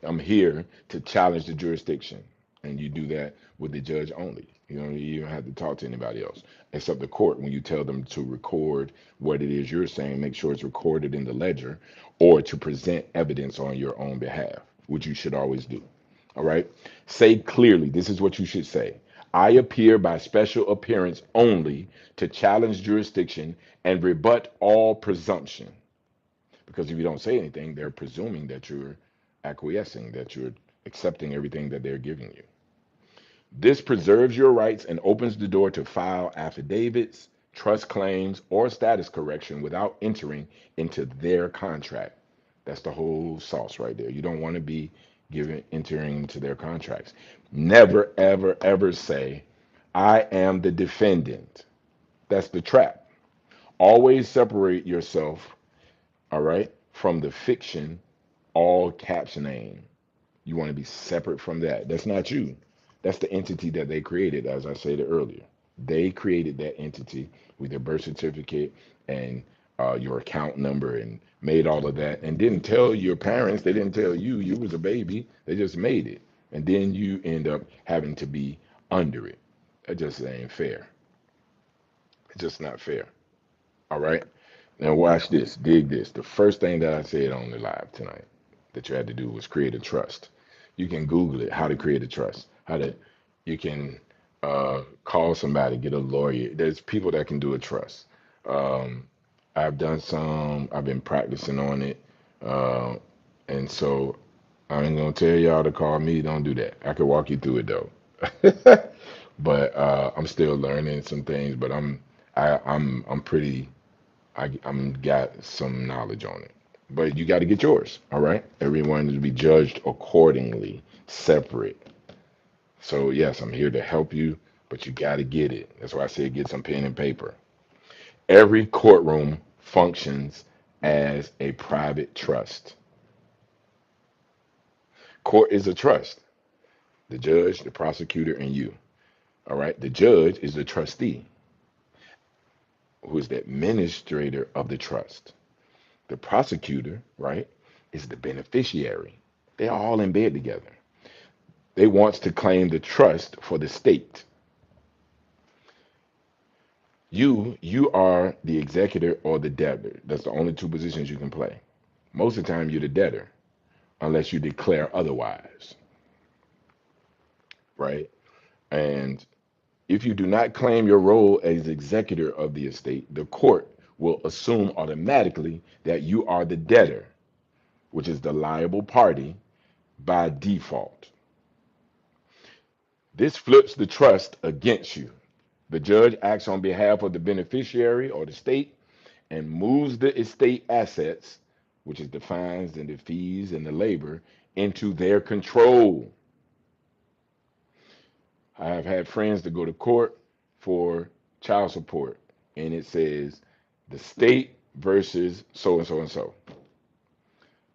I'm here to challenge the jurisdiction. And you do that with the judge only. You don't even have to talk to anybody else except the court when you tell them to record what it is you're saying, make sure it's recorded in the ledger, or to present evidence on your own behalf, which you should always do. All right. Say clearly, this is what you should say. I appear by special appearance only to challenge jurisdiction and rebut all presumption. Because if you don't say anything, they're presuming that you're acquiescing, that you're accepting everything that they're giving you. This preserves your rights and opens the door to file affidavits, trust claims, or status correction without entering into their contract. That's the whole sauce right there. You don't want to be entering into their contracts. Never, ever, ever say, I am the defendant. That's the trap. Always separate yourself, all right, from the fiction, all caps name. You want to be separate from that. That's not you. That's the entity that they created, as I said earlier. They created that entity with their birth certificate and your account number and made all of that and didn't tell your parents. They didn't tell you. You was a baby. They just made it. And then you end up having to be under it. That just ain't fair. It's just not fair. All right. Now watch this. Dig this. The first thing that I said on the live tonight that you had to do was create a trust. You can Google it, how to create a trust. You can call somebody, get a lawyer. There's people that can do a trust. Um, I've done some. I've been practicing on it, uh, and so I ain't gonna tell y'all to call me. Don't do that. I could walk you through it though, but I'm still learning some things. But I'm pretty. I'm got some knowledge on it. But you got to get yours. All right. Everyone is to be judged accordingly, separate. So yes, I'm here to help you, but you got to get it. That's why I said get some pen and paper. Every courtroom functions as a private trust. Court is a trust. The judge, the prosecutor, and you. All right. The judge is the trustee, who is the administrator of the trust. The prosecutor, right, is the beneficiary. They're all in bed together. They wants to claim the trust for the state. You are the executor or the debtor. That's the only two positions you can play. Most of the time, you're the debtor, unless you declare otherwise, right? And if you do not claim your role as executor of the estate, the court will assume automatically that you are the debtor, which is the liable party by default. This flips the trust against you. The judge acts on behalf of the beneficiary or the state and moves the estate assets, which is the fines and the fees and the labor, into their control. I have had friends that go to court for child support, and it says the state versus so and so and so.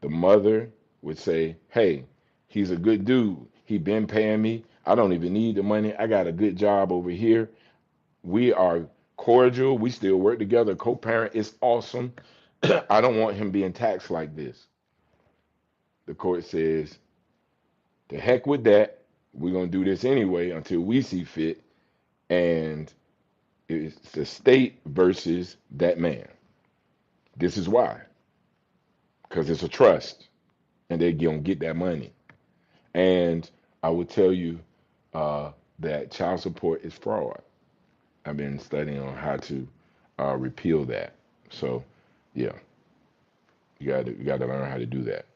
The mother would say, "Hey, he's a good dude. He been paying me. I don't even need the money. I got a good job over here. We are cordial. We still work together. Co-parent. It's awesome. I don't want him being taxed like this." The court says, "The heck with that. We're gonna do this anyway until we see fit." And it's the state versus that man. This is why, because it's a trust, and they're gonna get that money. And I will tell you that child support is fraud. I've been studying on how to repeal that. So, yeah, you got to learn how to do that.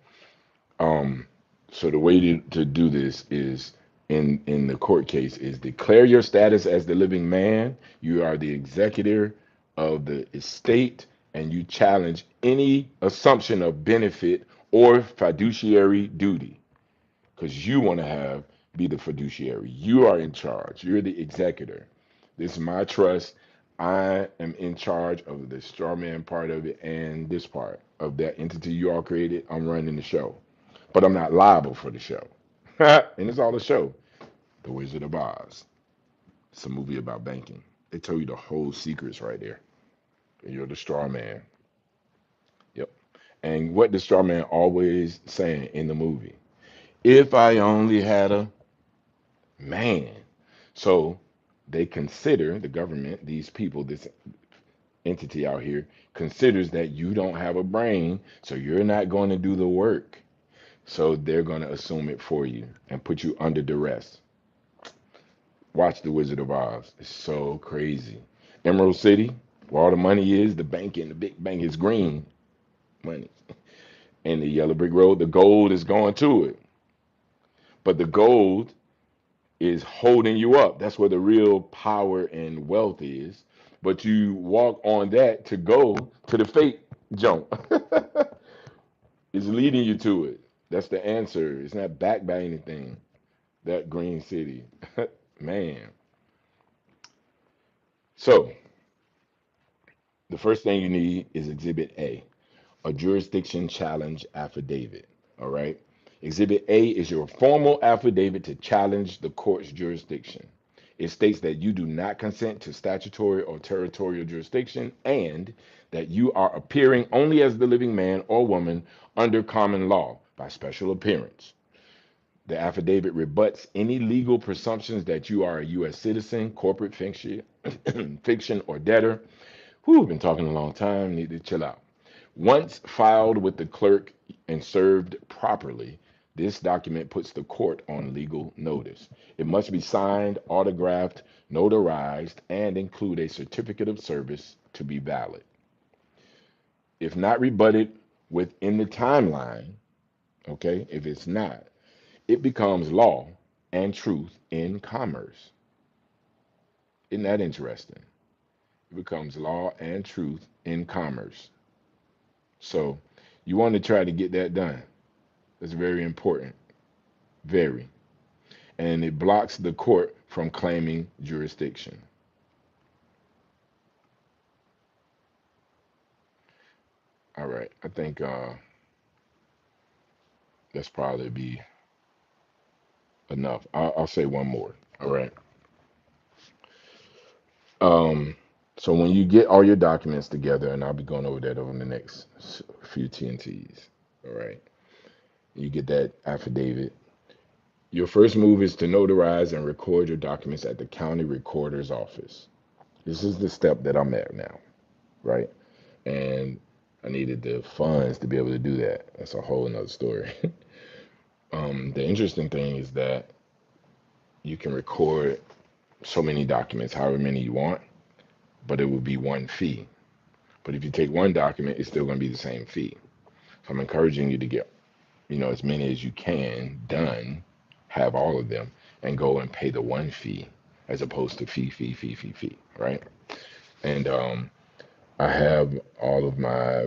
Um, so the way to do this is in the court case is declare your status as the living man. You are the executor of the estate, and you challenge any assumption of benefit or fiduciary duty because you want to be the fiduciary. You are in charge. You're the executor. This is my trust. I am in charge of the straw man part of it and this part of that entity you all created. I'm running the show, but I'm not liable for the show. And it's all a show. The Wizard of Oz. It's a movie about banking. They tell you the whole secrets right there. And you're the straw man. Yep. And what the straw man always saying in the movie? If I only had a man. So they consider the government, these people, this entity out here, considers that you don't have a brain, so you're not going to do the work. So they're going to assume it for you and put you under duress. Watch The Wizard of Oz. It's so crazy. Emerald City, where all the money is, the bank and the big bank is green money. And the yellow brick road, the gold is going to it. But the gold is holding you up. That's where the real power and wealth is. But you walk on that to go to the fake jump. It's leading you to it. That's the answer. It's not backed by anything. That green city. Man. So the first thing you need is Exhibit a jurisdiction challenge affidavit. All right. Exhibit A is your formal affidavit to challenge the court's jurisdiction. It states that you do not consent to statutory or territorial jurisdiction and that you are appearing only as the living man or woman under common law by special appearance. The affidavit rebuts any legal presumptions that you are a U.S. citizen, corporate fiction, fiction or debtor. Who have been talking a long time, need to chill out. Once filed with the clerk and served properly, this document puts the court on legal notice. It must be signed, autographed, notarized, and include a certificate of service to be valid. If not rebutted within the timeline, okay, if it's not, it becomes law and truth in commerce. Isn't that interesting? It becomes law and truth in commerce. So you want to try to get that done. That's very important. Very. And it blocks the court from claiming jurisdiction. All right. I think that's probably be enough. I'll say one more. All right. Um, so when you get all your documents together, and I'll be going over that over the next few TNTs. All right. You get that affidavit. Your first move is to notarize and record your documents at the county recorder's office. This is the step that I'm at now, right? And I needed the funds to be able to do that. That's a whole nother story. The interesting thing is that you can record so many documents, however many you want, but it will be one fee. But if you take one document, it's still going to be the same fee. So I'm encouraging you to get, as many as you can done, have all of them, and go and pay the one fee as opposed to fee, right? And I have all of my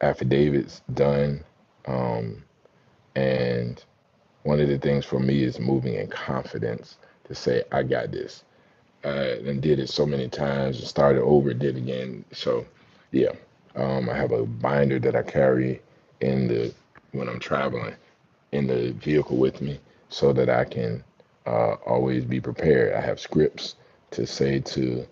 affidavits done. Um, and one of the things for me is moving in confidence to say, I got this. And did it so many times, started over, did it again. So, yeah, I have a binder that I carry in the when I'm traveling in the vehicle with me, so that I can always be prepared. I have scripts to say to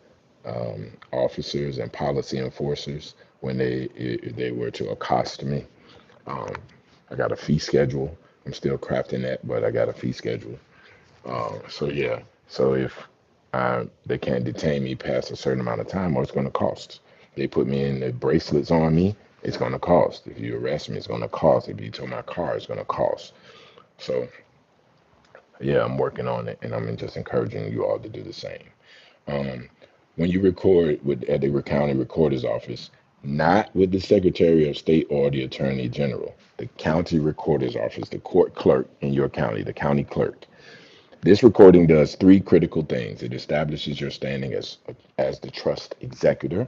officers and policy enforcers when if they were to accost me. Um, I got a fee schedule. I'm still crafting that, but I got a fee schedule. So yeah, so if they can't detain me past a certain amount of time, or it's going to cost. They put me in the bracelets on me, it's going to cost. If you arrest me, it's going to cost. If you tow my car, it's going to cost. So yeah, I'm working on it, and I'm just encouraging you all to do the same. Um, when you record at the county recorder's office, not with the Secretary of State or the Attorney General, the county recorder's office, the court clerk in your county, the county clerk. This recording does three critical things. It establishes your standing as the trust executor.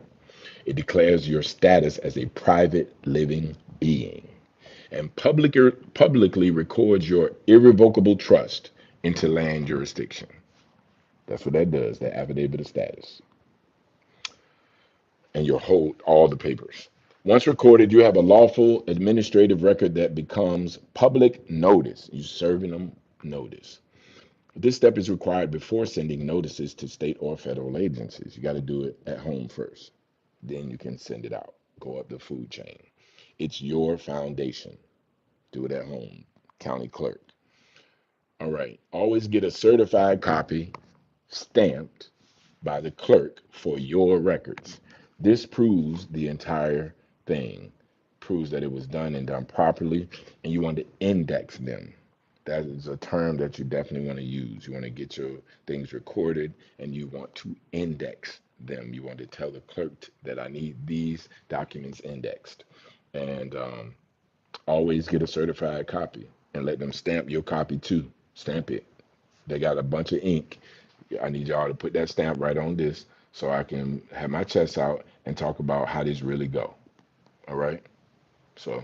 It declares your status as a private living being, and publicly records your irrevocable trust into land jurisdiction. That's what that does, the affidavit of status. And you'll hold all the papers. Once recorded, you have a lawful administrative record that becomes public notice. You're serving them notice. This step is required before sending notices to state or federal agencies. You got to do it at home first. Then you can send it out. Go up the food chain. It's your foundation. Do it at home. County clerk. All right. Always get a certified copy stamped by the clerk for your records. This proves the entire thing, proves that it was done and done properly, and you want to index them. That is a term that you definitely want to use. You want to get your things recorded and you want to index them. You want to tell the clerk that I need these documents indexed. And always get a certified copy and let them stamp your copy too. Stamp it. They got a bunch of ink. I need y'all to put that stamp right on this so I can have my chest out and talk about how this really go. All right? So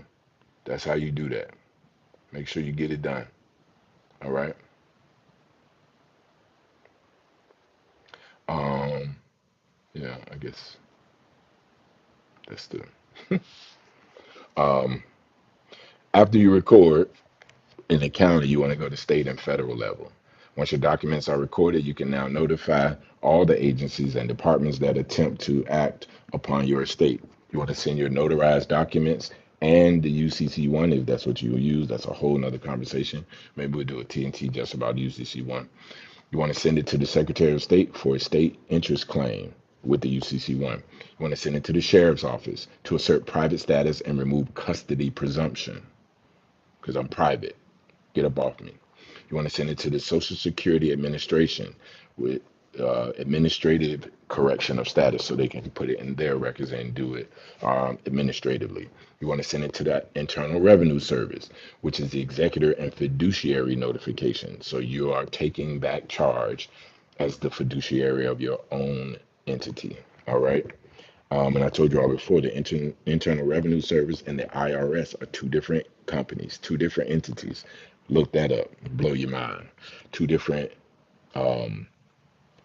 that's how you do that. Make sure you get it done. All right? Um, yeah, I guess that's the um after you record in the county, you want to go to state and federal level. Once your documents are recorded, you can now notify all the agencies and departments that attempt to act upon your estate. You want to send your notarized documents and the UCC one if that's what you use. That's a whole nother conversation. Maybe we'll do a TNT just about UCC one. You want to send it to the Secretary of State for a state interest claim with the UCC one. You want to send it to the sheriff's office to assert private status and remove custody presumption because I'm private. Get up off me. You want to send it to the Social Security Administration with administrative correction of status so they can put it in their records and do it administratively. You want to send it to that Internal Revenue Service, which is the executor and fiduciary notification. So you are taking back charge as the fiduciary of your own entity. All right. And I told you all before, the Internal Revenue Service and the IRS are two different companies, two different entities. Look that up, blow your mind. Two different um,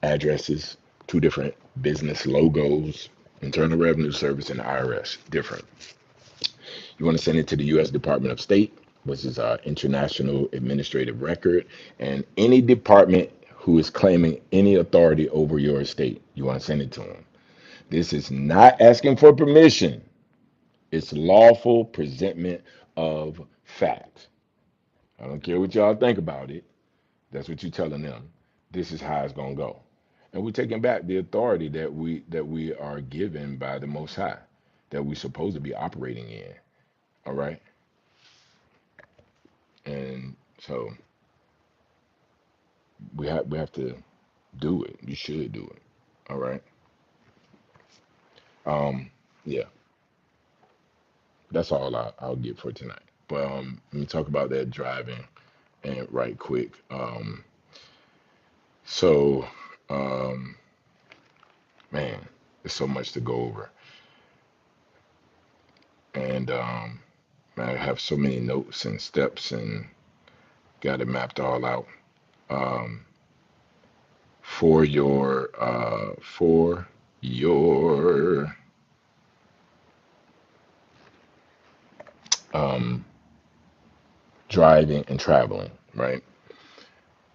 addresses, two different business logos. Internal Revenue Service and the IRS, different. You want to send it to the U.S. Department of State, which is our international administrative record, and any department who is claiming any authority over your estate. You want to send it to them. This is not asking for permission. It's lawful presentment of fact. I don't care what y'all think about it. That's what you're telling them. This is how it's gonna go. And we're taking back the authority that we are given by the Most High, that we're supposed to be operating in. All right. And so we have to do it. You should do it. All right. Yeah. That's all I'll get for tonight. But let me talk about that driving and right quick. So, um, man, there's so much to go over. And I have so many notes and steps and got it mapped all out. Um, for your um, driving and traveling, right?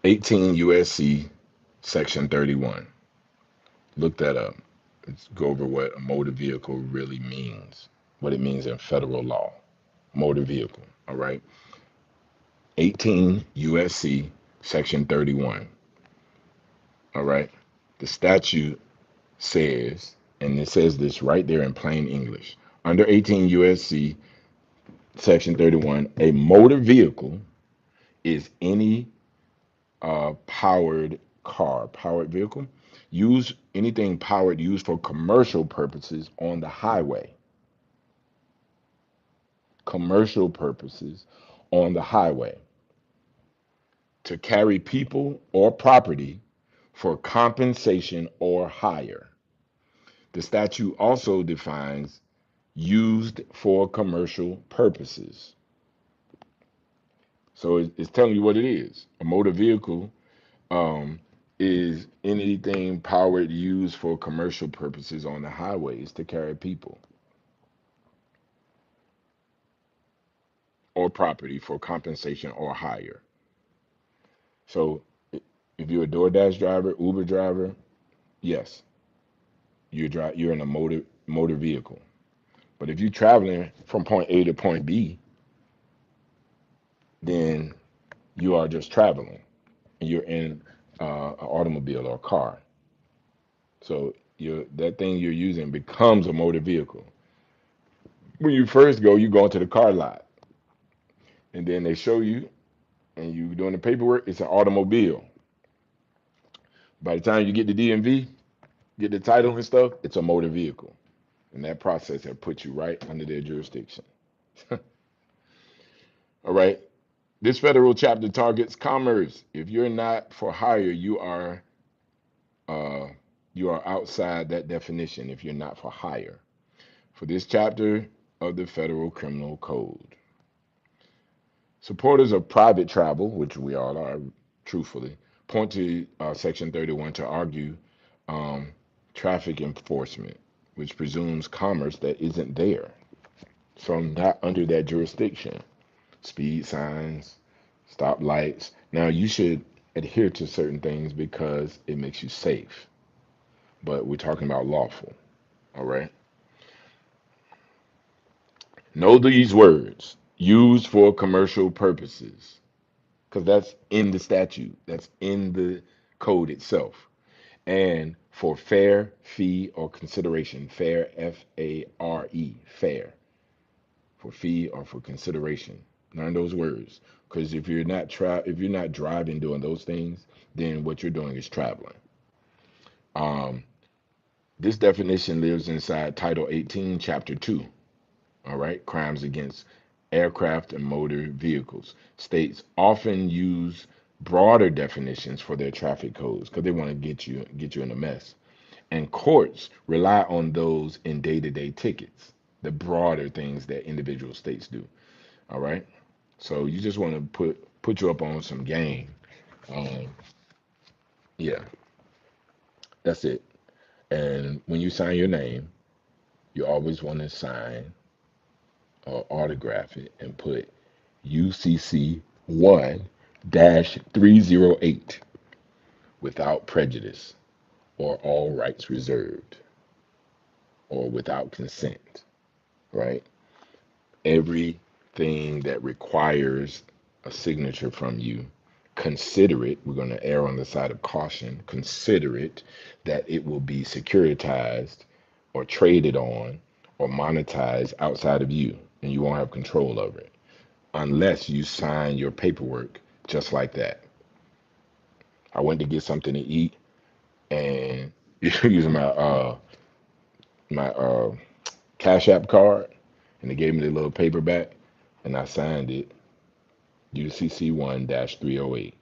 18 USC Section 31. Look that up. Let's go over what a motor vehicle really means, what it means in federal law. Motor vehicle, all right? 18 USC Section 31, all right? The statute says, and it says this right there in plain English, under 18 USC Section 31, a motor vehicle is any powered vehicle, use anything powered used for commercial purposes on the highway. Commercial purposes on the highway to carry people or property for compensation or hire. The statute also defines used for commercial purposes. So it's telling you what it is. A motor vehicle um, is anything powered used for commercial purposes on the highways to carry people or property for compensation or hire. So if you're a DoorDash driver, Uber driver, yes, you're in a motor vehicle. But if you're traveling from point A to point B, then you are just traveling and you're in an automobile or a car. So that thing you're using becomes a motor vehicle. When you first go, you go into the car lot, and then they show you, and you doing the paperwork. It's an automobile. By the time you get the DMV, get the title and stuff, it's a motor vehicle. And that process have put you right under their jurisdiction. All right. This federal chapter targets commerce. If you're not for hire, uh, you are outside that definition. If you're not for hire, for this chapter of the Federal Criminal Code, supporters of private travel, which we all are, truthfully, point to Section 31 to argue um, traffic enforcement, which presumes commerce that isn't there. So not under that jurisdiction. Speed signs, stop lights. Now you should adhere to certain things because it makes you safe. But we're talking about lawful. All right. Know these words used for commercial purposes because that's in the statute, that's in the code itself. And for fair, fee, or consideration, fair, FARE, fair, for fee or for consideration. Learn those words, because if you're not driving doing those things, then what you're doing is traveling. Um, this definition lives inside Title 18, Chapter 2. All right, crimes against aircraft and motor vehicles. States often use broader definitions for their traffic codes because they want to get you in a mess. And courts rely on those in day-to-day tickets, the broader things that individual states do. All right. So you just want to put you up on some game. Um, yeah, that's it. And when you sign your name, you always want to sign or autograph it and put UCC 1-308 without prejudice or all rights reserved or without consent, right? Everything that requires a signature from you, consider it. We're going to err on the side of caution. Consider it that it will be securitized or traded on or monetized outside of you, and you won't have control over it unless you sign your paperwork just like that. I went to get something to eat and using my Cash App card, and they gave me the little paperback, and I signed it UCC 1-308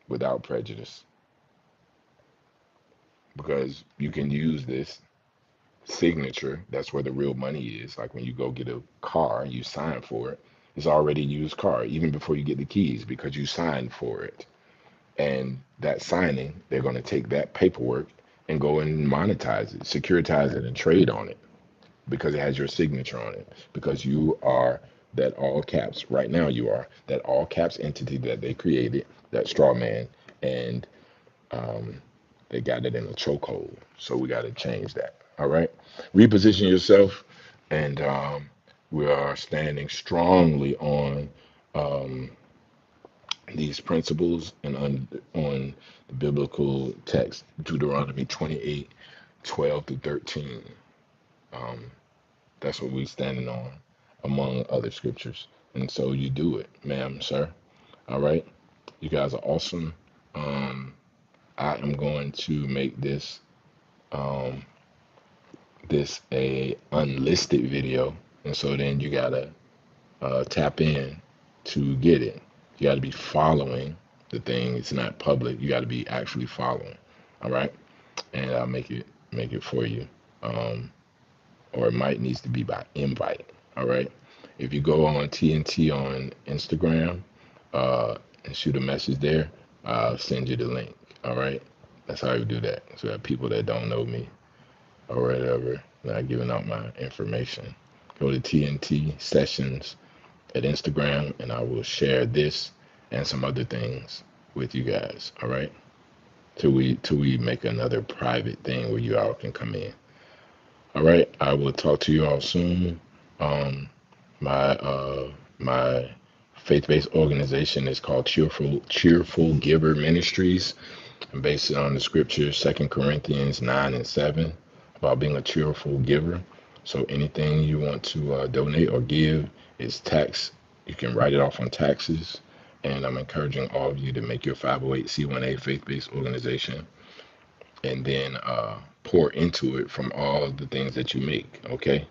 without prejudice because you can use this. signature, that's where the real money is. Like when you go get a car and you sign for it, it's already a used car, even before you get the keys, because you signed for it. And that signing, they're going to take that paperwork and go and monetize it, securitize it, and trade on it because it has your signature on it. Because you are that all caps, right now, you are that all caps entity that they created, that straw man. And um, they got it in a chokehold. So we got to change that. All right. Reposition yourself. And we are standing strongly on um, these principles and on the biblical text, Deuteronomy 28:12 through 13. Um, that's what we're standing on, among other scriptures. And so you do it, ma'am, sir. All right. You guys are awesome. Um, I am going to make um, this a unlisted video, and so then you gotta tap in to get it. You got to be following the thing. It's not public. You got to be actually following. All right, and I'll make it for you. Um, or it might needs to be by invite. All right. If you go on TNT on Instagram and shoot a message there, I'll send you the link. All right. That's how you do that. So that people that don't know me or whatever, not giving out my information. Go to TNT sessions at Instagram, and I will share this and some other things with you guys. All right, till we make another private thing where you all can come in. All right, I will talk to you all soon. Um, my faith-based organization is called Cheerful Giver Ministries. I'm based on the scriptures, 2 Corinthians 9 and 7, about being a cheerful giver. So anything you want to donate or give is tax. You can write it off on taxes. And I'm encouraging all of you to make your 508c1a faith-based organization and then pour into it from all of the things that you make. Okay?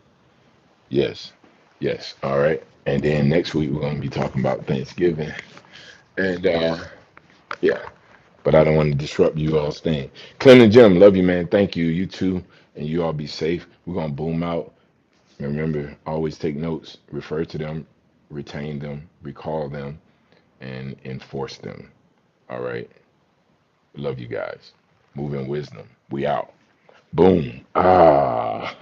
Yes. Yes. All right. And then next week we're going to be talking about Thanksgiving. And yeah. But I don't want to disrupt you all's thing. Clem and Jim, love you, man. Thank you. You too. And you all be safe. We're going to boom out. Remember, always take notes, refer to them, retain them, recall them, and enforce them. All right. Love you guys. Move in wisdom. We out. Boom. Ah.